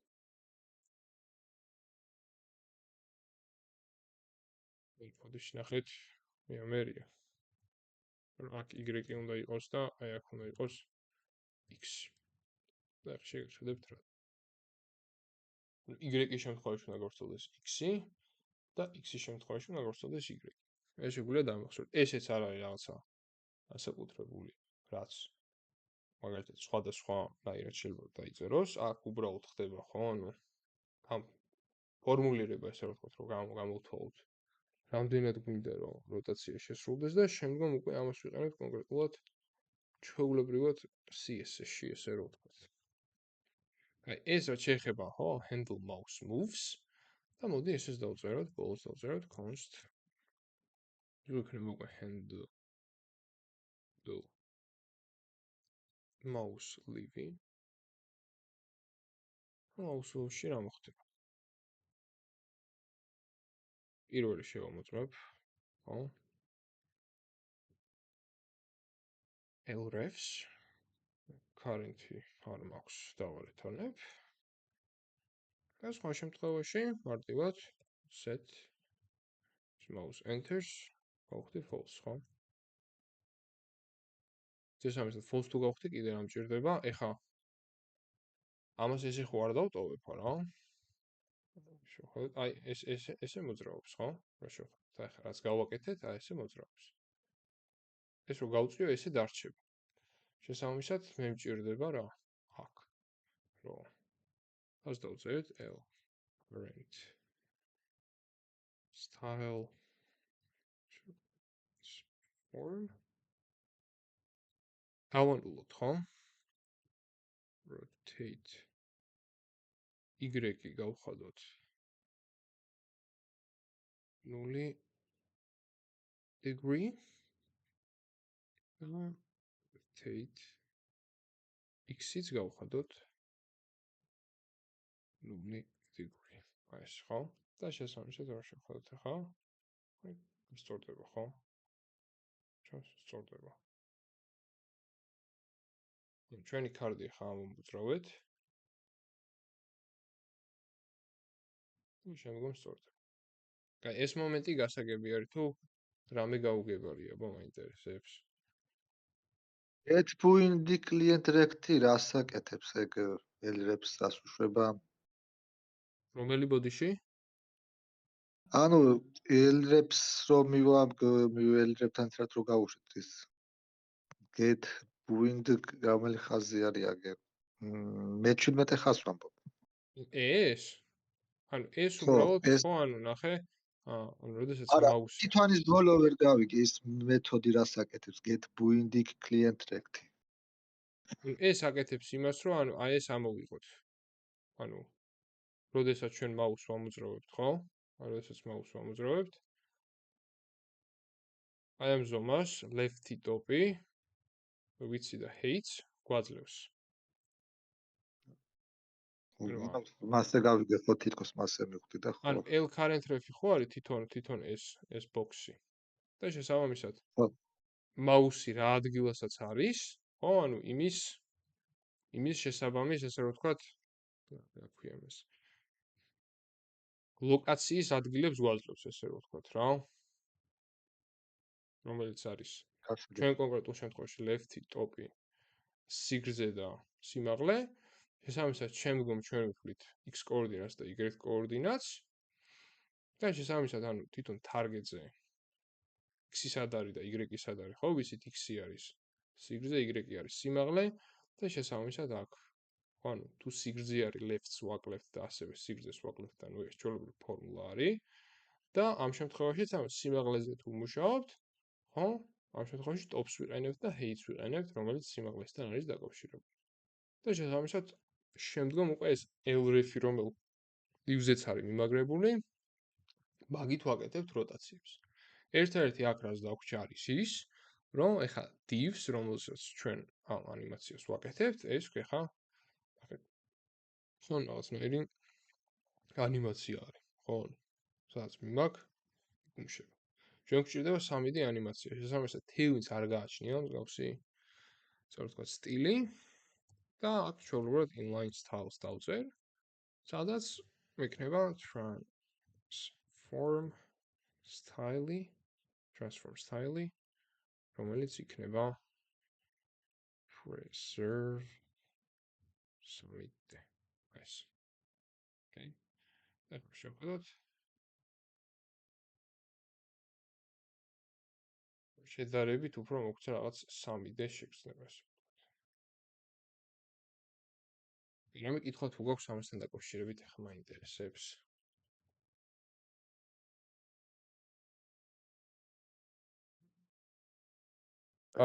მოდი შნახეთ მერია. რომ აქ y-ი უნდა იყოს და აი აქ უნდა იყოს x. და ახლა შეგეხედებთ რა. y-ის შემთხვევაში უნდა გავრცელდეს x-ი და x-ის შემთხვევაში უნდა გავრცელდეს y. ეს შეგვიძლია დავახსოვოთ. ესეც არ არის რაღაცა ასაკუთრებული, რაც მაგალითად სხვადასხვანაირად შეიძლება დაიწეროს. აქ უბრალოდ ხდება, ხო, ანუ ამ ფორმულირება ესე ვთქვათ, რომ გამოვთვალოთ რამდენად გვინდა რომ როტაცია შესრულდეს და შემდგომ უკვე ამას ვიყენებთ კონკრეტულად ჩვეულებრივად CSS-ში, ესე რომ ვთქვათ. აი ეს რაც შეეხება, ხო, handle mouse moves და მოდი ესეც დავწეროთ, ბოლოს დავწეროთ const იქნება უკვე handle mouse leaving. mouse-ში რა მოხდება? პირველი შევამოწმებ, ხო? hrefs currently არ მაქვს დავალეთონებ. და სხვა შემთხვევაში მარტივად set mouse enters გავხდი false, ხო? შესაბამისად false თუ გავხდი, კიდე რა მჭირდება? ეხა ამას ესე ხო არ დავტოვებ რა? შევხედოთ, აი ესე მოძრაობს, ხო? რა შევხედოთ, აი ხა რაც გავაკეთეთ, აი ესე მოძრაობს. ეს რო გავწიო, ესე დარჩება. შესაბამისად, მე მჭირდება რა? აქ. რომ ას დავწერეთ l rent style form ავანულოთ, ხო? rotate y-ი გავხადოთ 0 degree და rotate x-იც გავხადოთ 0 degree. აი ეს, ხო? და შესაბამისად რა შევხედოთ ახლა? აი, სწორდება, ხო? ჩანს სწორდება. ჩვენი კარდი ახლა ამომოძრავეთ. შემდგომ სწორდება. კაი, ეს მომენტი გასაგები არის თუ რამე გაუგებარია, მაინტერესებს. get point client rect-ი რას აკეთებს ეგ ელრებს რას უშვება? რომელი ბოდიში? ანუ ელრებს რომ ელრებთან ერთად რო გავუშვით ის get point რომელი ხაზი არის აგერ? მე-17 ხაზს ვამბობ. ეს? ანუ ეს ხო, უბრალოდ ეს ხო, ანუ ნახე, ანუ როდესაც არა, მაუსი თვითონის ბოლო ვერ გავიგე ის მეთოდი რას აკეთებს get point client rect-ი. ეს აკეთებს იმას, რომ ანუ აი ეს ამოვიღოთ. ანუ როდესაც ჩვენ მაუსს ვამოძრავებთ, ხო? ანუ როდესაც მაუსს ვამოძრავებთ, აი ამ ზომას left-ი ტოპი, ვიცი და height გვაძლევს. მასე გავიგე ხო თითქოს მასე მივხვდი და ანუ ხო. L current ref-ი ხო არის თვითონ ეს ბოქსი. და შესაბამისად ხო. მაუსი რა ადგილასაც არის, ხო, ანუ იმის შესაბამის, ესე რომ ვთქვათ, რა ქვია ეს. ლოკაციის ადგილებს გვაძლევს, ესე რომ ვთქვათ, რა. რომელიც არის ჩვენ კონკრეტულ შემთხვევაში left-ი ტოპი, სიგრძე და სიმაღლე, შესაბამისად შემდგომ ჩვენ ვვით x კოორდინატს და y კოორდინატს. და შესაბამისად, ანუ თვითონ target-ზე x-ი სად არის და y-ი სად არის, ხო, ვიცით x-ი არის სიგრძე, y-ი არის სიმაღლე და შესაბამისად აქ, ხო, ანუ თუ სიგრძე არის left-ს ვაკლებთ და ასევე სიგრძეს ვაკლებთ, ანუ ეს ჩვეულებრივი ფორმულა არის და ამ შემთხვევაშიც ანუ სიმაღლეზე თუ მუშაობთ, ხო, ამ შემთხვევაში ტოპს ვიყენებთ და height-ს ვიყენებთ, რომელიც სიმაღლესთან არის დაკავშირებული. და შესაბამისად შემდგომ უკვე ეს L-ref-ი რომელ divs-ეც არის მიმაგრებული, მაგით ვაკეთებთ როტაციებს. ერთ-ერთი აქ რაც დაგვჭირ არის ის, რომ ეხა divs, რომელსაც ჩვენ ამ ანიმაციას ვაკეთებთ, ეს ეხა ნახეთ. ხო, რაღაცნაირი ანიმაცია არის, ხო? სადაც მიმაგ იმუშება. ჩვენ გვჭირდება 3D ანიმაცია. შესაბამისად, თივიც არ გააჩნია მსგავსი, ასე ვთქვათ, სტილი და აქ ჩვეულებრივად inline styles დავწერ, სადაც მექნება transform style, რომელიც იქნება preserve 3D. ეს. Okay. და შევხედოთ. შედარებით უფრო მოგვცა რაღაც 3D შეგრძნებას. რამე კითხვა თუ გვაქვს ამასთან დაკავშირებით, ახლა მაინტერესებს.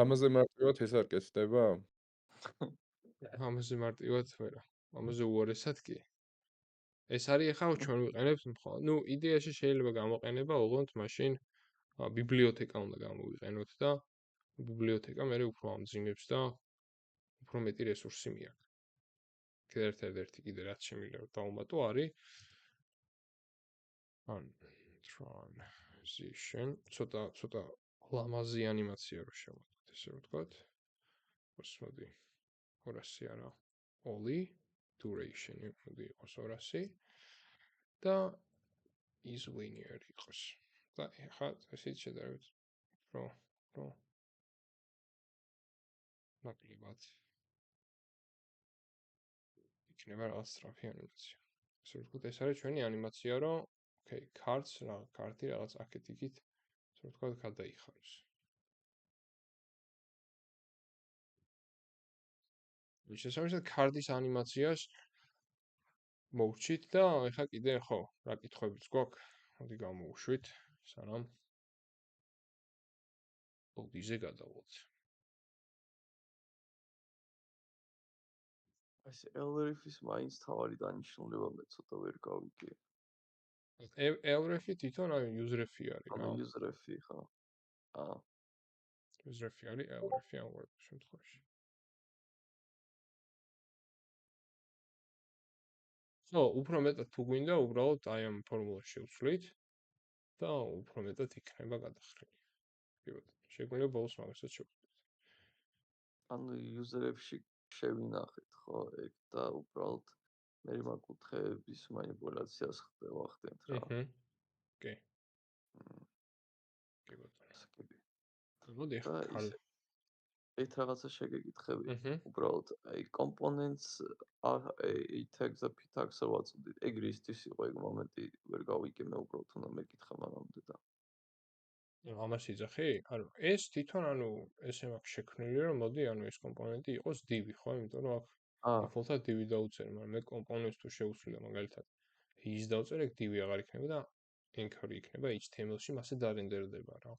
ამაზე მარტივად ეს არ კეთდება? ამაზე მარტივად ვერა. ამაზე უარესად კი. ეს არის ახლა ჩვენ ვიყენებთ მხოლოდ. ნუ იდეაში შეიძლება გამოყენება, ოღონდ მაშინ ბიბლიოთეკა უნდა გამოვიყენოთ და ბიბლიოთეკა მე უფრო ამძიმებს და უფრო მეტი რესურსი მიაქვს. კიდე ერთ-ერთი კიდე რაც შემიძლია დავუმატო არის transition, ცოტა ლამაზი ანიმაცია რო შევაკეთოთ, ესე რომ ვთქვათ. მოსმოდი 200 არა, only duration მოდი იყოს 200 და is linear იყოს. და ეხლა ესეც შედარებით რო ნაკლებად იქნება რაღაც სწრაფი ანიმაცია. ესე რომ ვთქვათ, ეს არის ჩვენი ანიმაცია, რომ okay, კარტი რაღაც აქეთ იქით, ესე რომ ვთქვათ, გადაიხაროს. შესაბამისად, კარტის ანიმაციას მოვჩით და ეხლა კიდე ხო, რა კითხვებიც გვაქვს, მოდი გამოვუშვით, სანამ ბოდიზე გადავალთ. ეს L-ref-ის მაინც თავარი დანიშნულება მე ცოტა ვერ გავიგე. L-ref-ი თვითონ აი use-ref-ი არის რა. ანუ use-ref-ი ხო? use-ref-ი არის L-ref-ი ამ შემთხვევაში. ხო, უფრო მეტად თუ გვინდა, უბრალოდ აი ამ ფორმულას შევცვლით და უფრო მეტად იქნება გადახრილი. კი ბატონო, შეგვიძლია ბოლოს მაგასაც შევხვდეთ. ანუ user-ებში შევინახეთ ხო ეგ და უბრალოდ მერიმაკუთხეების манипуляციას ხდებახდენთ რა. კი. მ, კი ბატონო. ასაკები. მოდი და ახლა ისე ერთ რაღაცა შეგეკითხები. აჰა. უბრალოდ აი კომპონენტს აი tags-ა p-tags-ა ვაწოდით. ეგ რისთვის იყო ეგ მომენტი ვერ გავიგე მე უბრალოდ უნდა მეკითხა მანამდე და ამას იძახი? ანუ ეს თვითონ ესე მაქვს შექმნილი რომ მოდი ეს კომპონენტი იყოს div, ხო? იმიტომ რომ აქ default-ად div დაუწერი, მაგრამ მე კომპონენტს თუ შევცვლი მაგალითად is დავწერ, ეგ div აღარ იქნება და anchor იქნება HTML-ში, მასე დარენდერდება რა.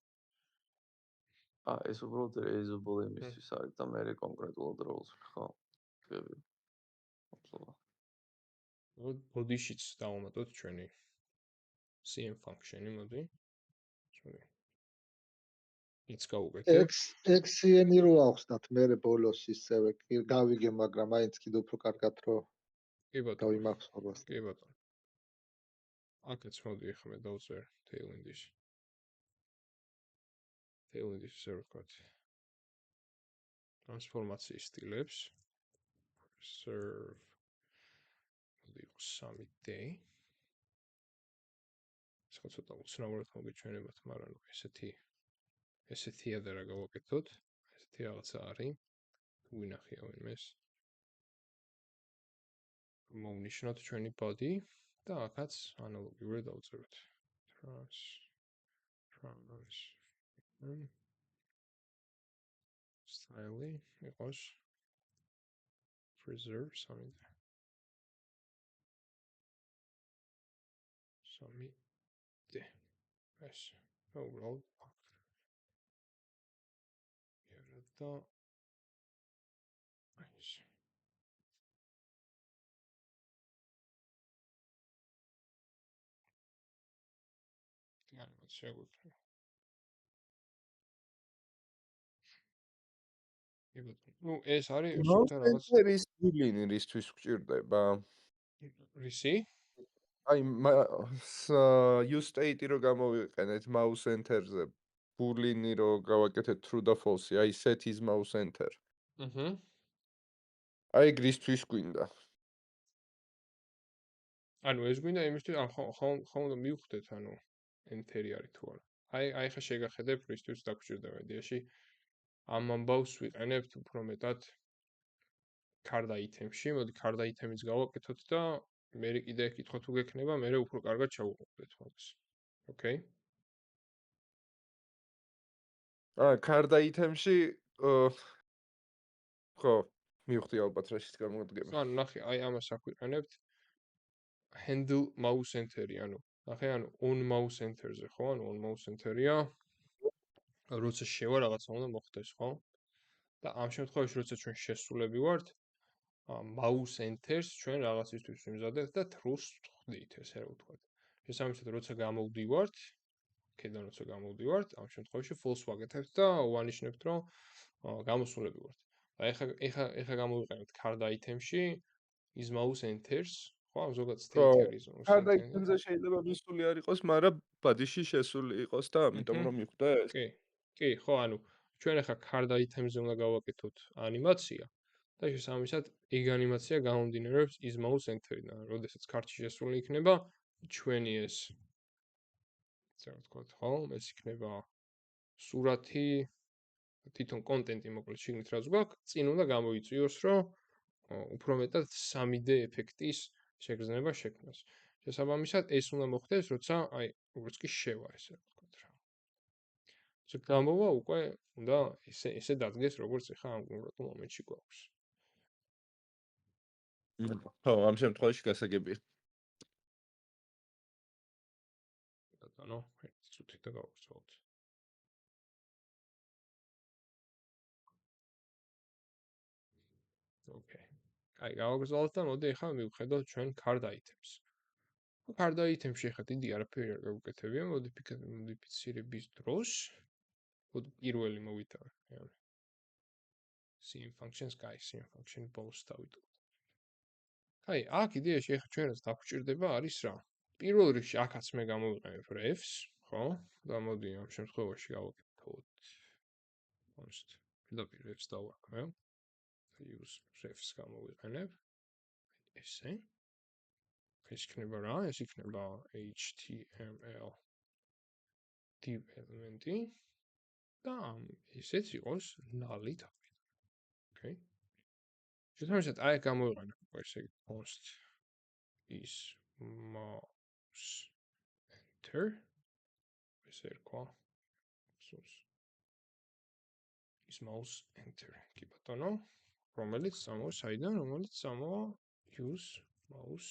ეს უბრალოდ reusable იმისთვის არის და მე კონკრეტულად roles ხო? გები. მადლობა. body-შიც დავამატოთ ჩვენი cm function-ი, მოდი. sorry. იც გავუკეთებ. XCN-ი რო ავხსნათ მე ბოლოს ისევე გავიგე, მაგრამ მაინც კიდევ უფრო კარგად რო კი ბატონო. გავიმახსოვროს. კი ბატონო. აქაც მოდი ახლა მე დავწერ tailwind-ში. tailwind-ში ისე ვთქვათ. ტრანსფორმაციის სტილებს. serve მოდი იყოს 3D. სხვა ცოტა უცნაურად მოგიჩვენებათ, მაგრამ ესეთი ადარა გავაკეთოთ. ესეთი რაღაცა არის. ვინახია ვინმეს. მოვნიშნოთ ჩვენი body და აქაც ანალოგიურად დავწეროთ. trans style იყოს preserve 3D. 3D. ეს უბრალოდ და ეს ანიმაცია გვექნება. ну ეს არის სულთა რაღაც მაუსენტერის ბულინი რისთვის გვჭირდება? რისი? აი use-state-ი რო გამოვიყენეთ mouse enter-ზე, ბულინი რო გავაკეთეთ true და false-ი, აი set is mouse enter. აჰა. აი ეგ რისთვის გვინდა? ანუ ეს გვინდა იმისთვის, ხომ უნდა მივხვდეთ, enter-ი არის თუ არა. აი ხა შეგახედებ რისთვის დაგჭირდება იდეაში. ამ ამბავს ვიყენებთ უფრო მეტად card item-ში, მოდი card item-იც გავაკეთოთ და მე კიდე კითხვა თუ გექნება, მე უფრო კარგად ჩავუყურებთ მაგას. ოკეი? card item-ში ხო, მივხვდი ალბათ რაშიც გამოდგება. ანუ ნახე, აი ამას აქ ვიყენებთ handle mouse enter-ი, ნახე, on mouse enter-ზე, ხო? on mouse enter-ია. როცა შევა რაღაცა უნდა მოხდეს, ხო? და ამ შემთხვევაში როცა ჩვენ შესულები ვართ, mouse enter-ს ჩვენ რაღაცისთვის ვიმზადებთ და true-ს ვხვდით, ესე რა ვთქვათ. შესაბამისად, როცა გამოვდივართ, აქედან როცა გამოვდივართ, ამ შემთხვევაში false ვაკეთებთ და ვანიშნებთ, რომ გამოსულები ვართ. აი ეხა გამოვიყენებთ card item-ში is mouse enters, ხო, ზოგადად state არის. card item-ზე შეიძლება მისული არ იყოს, მაგრამ body-ში შესული იყოს და ამიტომ რომ მივხვდა ეს. კი, ხო, ჩვენ ახლა card item-ზე უნდა გავაკეთოთ ანიმაცია და შესაბამისად ეგ ანიმაცია გამომდინარეობს is mouse enter-დან. როდესაც card-ში შესული იქნება, ჩვენი ეს ასე ვთქვათ, ხო, ეს იქნება სურათი, თვითონ კონტენტი მოკლედ შეგნით რაც გვაქვს, წინ უნდა გამოიწვიოს, რომ უფრო მეტად 3D ეფექტის შეგრძნება შექმნას. შესაბამისად ეს უნდა მოხდეს, როცა აი როგორც კი შევა ესე ვთქვათ რა. როცა გამოვა უკვე უნდა ესე დადგეს, როგორც ახლა ამ კონკრეტულ მომენტში გვაქვს. ხო, ამ შემთხვევაში გასაგებია. ბატონო, ცუდით და გავხსოვთ. ოკეი. აი, გავაგრძელოთ და მოდი ახლა მივხედოთ ჩვენ card items. card item-ში ახლა დიდი არაფერი არ გავუკეთებია, მოდიფიცირების დროს. მოდი პირველი მოვიტოვე. cm functions, cm function both დავიტოვოთ. აი, აქ იდეაში ახლა ჩვენ რაც დაგვჭირდება არის რა? პირველ რიგში აქაც მე გამოვიყენებ refs, ხო? და მოდი ამ შემთხვევაში გავაკეთოთ const პირდაპირ refs დავარქვევ. use refs გამოვიყენებ. ესე. ეს იქნება რა? ეს იქნება HTML div ელემენტი და ესეც იყოს null-ი თავიდან. Okay? შესაბამისად, აი გამოვიყენებ უკვე ესე იგი post is mouse enter ესე რქვა is mouse enter კი ბატონო რომელიც წამოვა საიდან რომელიც წამოვა use mouse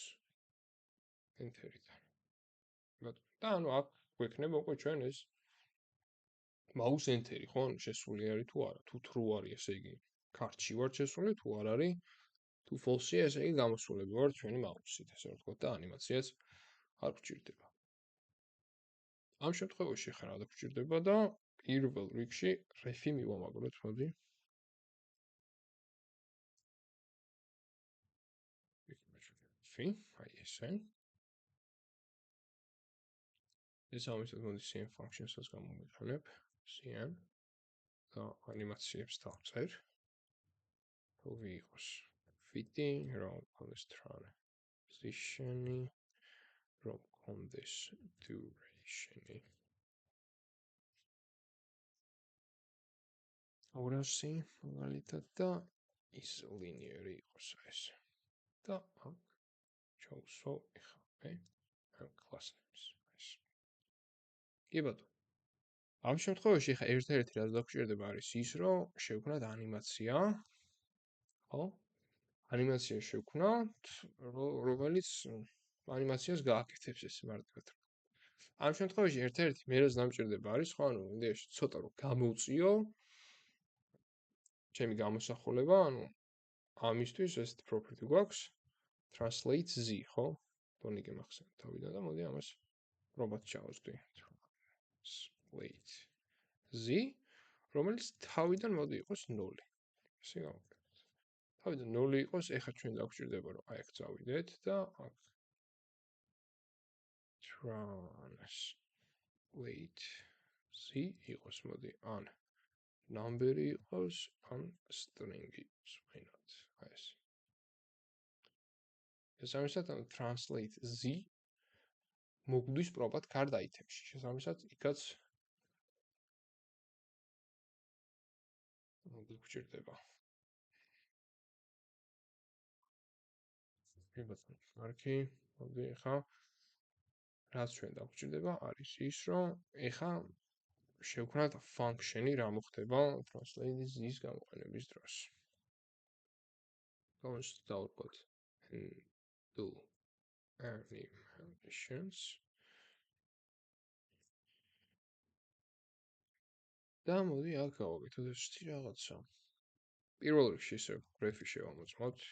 enter-იდან ბატონო და ანუ აქ გვექნება უკვე ჩვენ ეს mouse enter-ი ხო შესული არის თუ არა თუ true არის ესე იგი ქართში ვარ შესული თუ არ არის თუ false-ია ესე იგი გამოსულები ვარ ჩვენი mouse-ით ესე ვთქვათ და ანიმაციაც არ გვჭირდება ამ შემთხვევაში ხარ რა გვჭირდება და პირველ რიგში ref-ი მივამაგროთ მოდი აი ესე ეს ამისად მოდი cn function-საც გამოვიყენებ cn და ანიმაციებს დავწერ თუ ვიყოს fitting რომ კონდეს transition-ი რომ კონდეს duration-ი 200 მაგალითად და ის linear-ი იყოს ეს და აქ ჩავსვავ ეხლა ამ კლასებს ეს კი ბატონო ამ შემთხვევაში ხა ერთ-ერთი რაც დაგვჭირდება არის ის რომ შევქნათ ანიმაცია ხო ანიმაცია შევქნათ რომელიც ანიმაციას გააკეთებს ეს მარტივად ამ შემთხვევაში ერთ-ერთი მე რაც დამჭირდება არის ხო ანუ იდეაში ცოტა რომ გამოვწიო ჩემი გამოსახულება ანუ ამისთვის ეს property გვაქვს translate z ხო ტონიკი მახსენე თავიდან და მოდი ამას პრობად ჩავსვი translate z რომელიც თავიდან მოდი იყოს 0 ესე გავაკეთოთ თავიდან 0 იყოს ეხლა ჩვენ დაგვჭირდება რომ აი აქ წავიდეთ და აქ translate z იყოს მოდი ან number-ი იყოს ან string-ი იყოს why not აი ეს შესაბამისად translate z მოგდის პრობად card item-ში შესაბამისად იქაც გვჭირდება არქი მოდი ახლა რაც ჩვენ დაგვჭირდება არის ის რომ ახლა შევქნათ function-ი რა მოხდება translate z-ის გამოყენების დროს თავს დავუკვირდით do animations და მოდი აქ გავაკეთოთ ესეთი რაღაცა პირველ რიგში ისე ref-ი შევამოწმოთ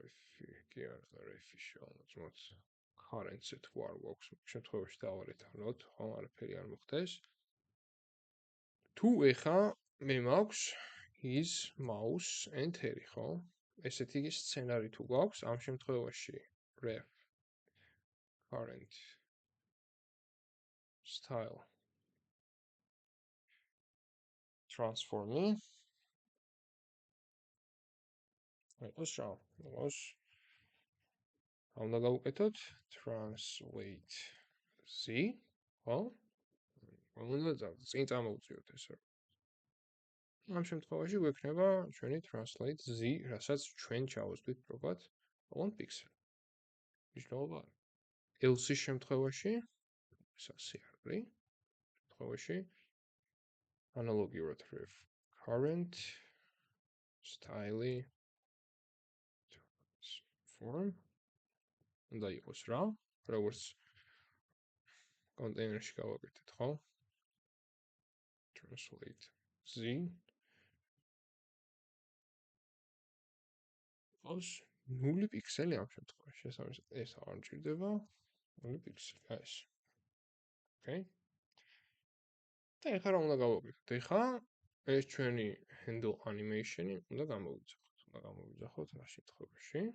ref-ი კი არა ref-ი შევამოწმოთ current-ზე თუ არ გვაქვს შემთხვევაში დავარეთანოთ ხო არაფერი არ მოხდეს თუ ეხა მე მაქვს is mouse enter-ი ხო ესეთი სცენარი თუ გვაქვს ამ შემთხვევაში ref current style transform-ი იყოს რა იყოს უნდა გავუკეთოთ translate z ხო უნდა წინ წამოვწიოთ ეს ამ შემთხვევაში გვექნება ჩვენი translate z რასაც ჩვენ ჩავუშვით პრობად on pixel მნიშვნელობა else-ის შემთხვევაში ეს ასე არის შემთხვევაში ანალოგიურად ref current style-ი form უნდა იყოს რა როგორც კონტეინერში გავაკეთეთ ხო translate z ოს 0 პიქსელი ამ შემთხვევაში შესაბამისად ეს არ მჭირდება 0 პიქსელი აი ეს ოკეი და ეხლა რა უნდა გავაკეთოთ ეხლა ეს ჩვენი handle animation-ი უნდა გამოვიძახოთ რა შემთხვევაში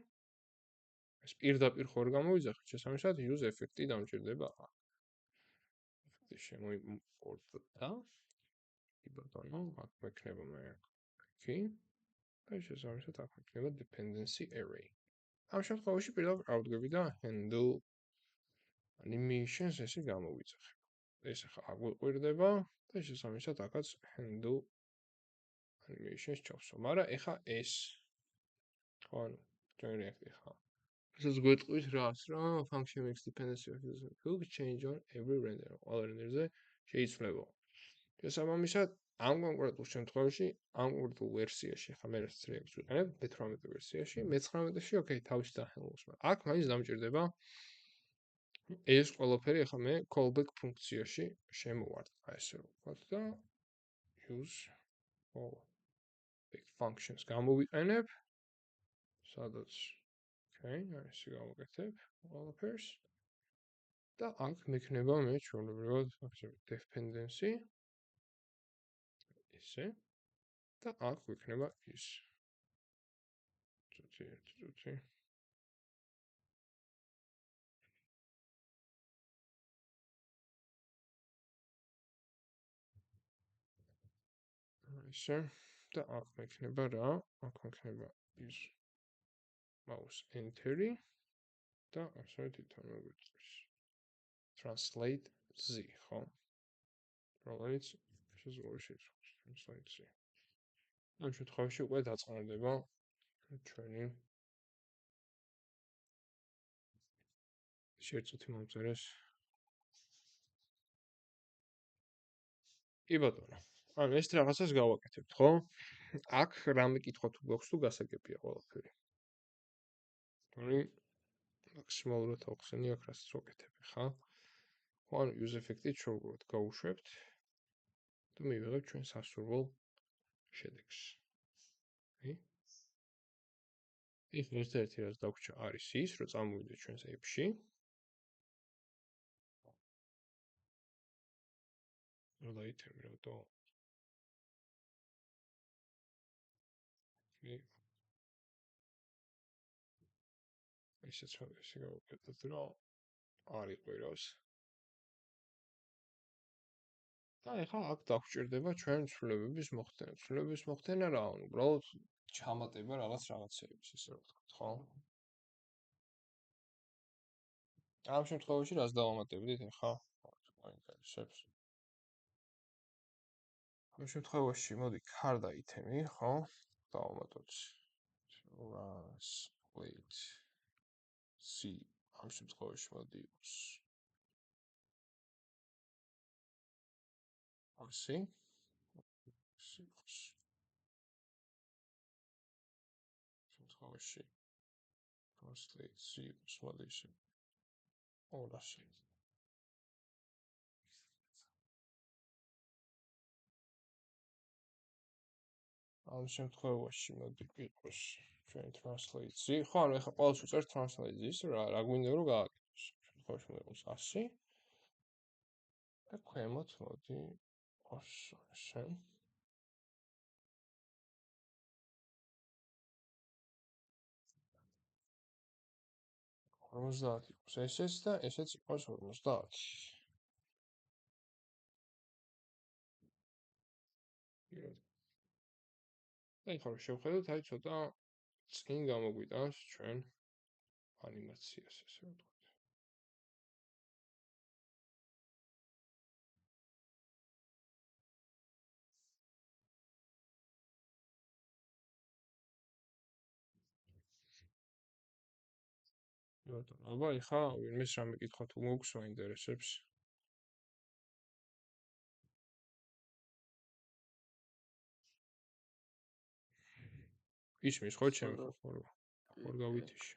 ეს პირდაპირ ხო არ გამოვიძახეთ შესაბამისად use effect-ი დამჭირდება effect-ი შემოიმპორტდა კი ბატონო აქ მექნება მე აქ და შესაბამისად აქ მექნება dependency array ამ შემთხვევაში პირდაპირ ავდგები და handle animations ესე გამოვიძახებ. ეს ახლა აგვიყვირდება და შესაბამისად აქაც handle animations ჩავსვა. მაგრამ ეხა ეს ხო ანუ join react ხა. ეს გვეტყვის რას რა function makes dependency of user hook change on every render. ყველა რენდერზე შეიცვლება. შესაბამისად ამ კონკრეტულ შემთხვევაში ამ კონკრეტულ ვერსიაში ხა მე რაც react-ს ვიყენებ 18 ვერსიაში, 19-ში ოკეი თავის დაჰენდლს. აქ მაინც დამჭირდება ეს ყველაფერი ახლა მე callback ფუნქციაში შემოვარდ. აი ესე ვთქვათ და use callback functions გამოვიყენებ. სადაც ოკეი, აი ესე გავაკეთებ ყველაფერს. და აქ მექნება მე ჩვეულებრივად ახლა dependency ესე და აქ გვექნება ის. წუთი. ესე და აქ მექნება რა? აქ მექნება ის mouse enter-ი და ასე თვითონ მოგვიწვის. Translate Z, ხო? რომელიც შესაძლოა შეიცვალოს. Translate Z. ამ შემთხვევაში უკვე დაწყნარდება ჩვენი შეერთწუთი მომწერეს. კი ბატონო. ანუ ეს რაღაცას გავაკეთებთ, ხო? აქ რამე კითხვა თუ გვაქვს თუ გასაგებია ყველაფერი. ანუ მაქსიმალურად ავხსენი აქ რასაც ვაკეთებ, ხა? ხო, ანუ use effect-ით შევგვართ გავუშვებთ და მივიღებთ ჩვენ სასურველ შედეგს. კი? ის ერთ-ერთი რაც დაგვრჩა არის ის, რომ წამოვიდეთ ჩვენს app-ში. რა დაითემი რატო? კი. ისეც ესე გავაკეთოთ, რომ არ იყვიროს. და ეხლა აქ დაგვჭირდება ჩვენ ცვლილებების მოხდენა. ცვლილებების მოხდენა რა, უბრალოდ ჩამატება რაღაცეების, ესე ვთქვათ, ხო? ამ შემთხვევაში რას დავამატებდით ეხლა? მაინტერესებს. ამ შემთხვევაში მოდი card item-ი, ხო? დავამატოთ. Translate C. ამ შემთხვევაში მოდი იყოს. ასე. შემთხვევაში translate C მოდი ისე. 200. ამ შემთხვევაში მოდი იყოს ჩვენ translate C. ხო, ანუ ეხლა ყოველს უწევთ translate C-ს, რა გვინდა რომ გააკეთოს. შემთხვევაში მოდი იყოს 100. და ქვემოთ მოდი 200 ესე. Almost იყოს ესეც და ესეც იყოს 50. აი ხო შევხედოთ, აი ცოტა წინ გამოგვიტანს ჩვენ ანიმაციას ესე ვთქვათ. ბატონო, აბა ეხა ვინმეს რამე კითხვა თუ მოგვს მაინტერესებს. ისმის ხო ჩემი ხო გავითიში.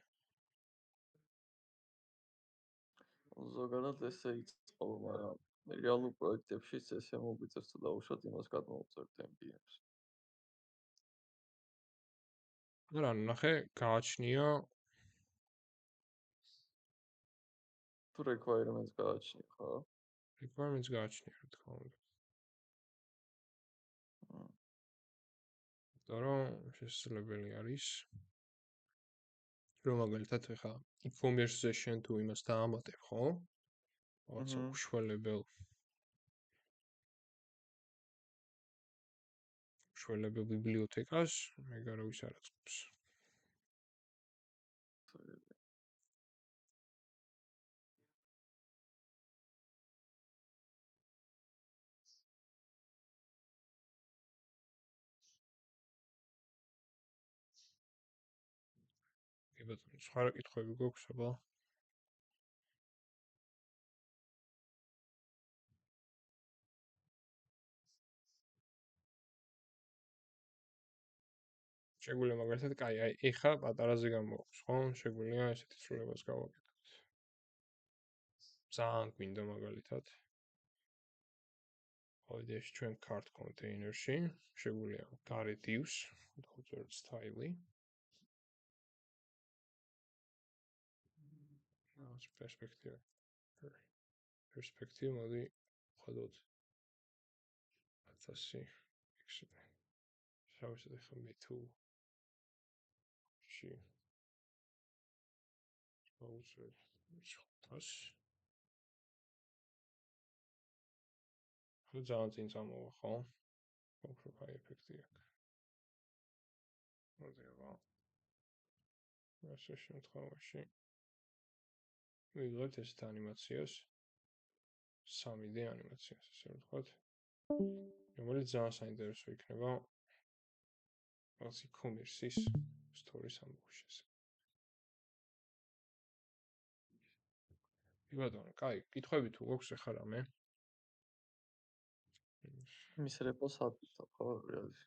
ზოგადად ესე იწყო, მაგრამ რეალურ პროექტებშიც ესე მოგვიწევს თუ დაუშვათ იმას გადმოვწერთ MPM-ს. რა ნახე, გააჩნია თუ requirements გააჩნია, ხო? requirements გააჩნია, რა თქმა უნდა. მაგრამ შესაძლებელი არის რომ მაგალითად ეხა conversation თუ იმას დაამატებ, ხო? რაღაცა უშველებელ ბიბლიოთეკას, მე გარავის არ აწყობს. კი ბატონო, სხვა რა კითხვები გვაქვს აბა? შეგვიძლია მაგალითად, კაი, აი ეხა პატარაზე გამოაქვს, ხო? შეგვიძლია ესეთი ცვლილებას გავაკეთოთ. ძალიან გვინდა მაგალითად. idea-ში ჩვენ card container-ში შეგვიძლია გარე divs, დავწეროთ style-ი. რაც პერსპექტივა. პერსპექტივა მოდი ვხედოთ 1000 x. შევშედე ხომ მე თუ ში მოუწევ 500. ხო ძალიან წინ წამოვა, ხო? უფრო კაი ეფექტი აქვს. მოდი აბა. ასე შემთხვევაში ვიღებთ ესეთ ანიმაციას. 3D ანიმაციას, ასე ვთქვათ. რომელიც ძალიან საინტერესო იქნება. რაღაც e-commerce-ის story-s ამბავშეს. კი ბატონო, კაი, კითხვები თუ გვაქვს ახლა რამე? მის რეპოს აკეთებ, ხო, რეალიზ.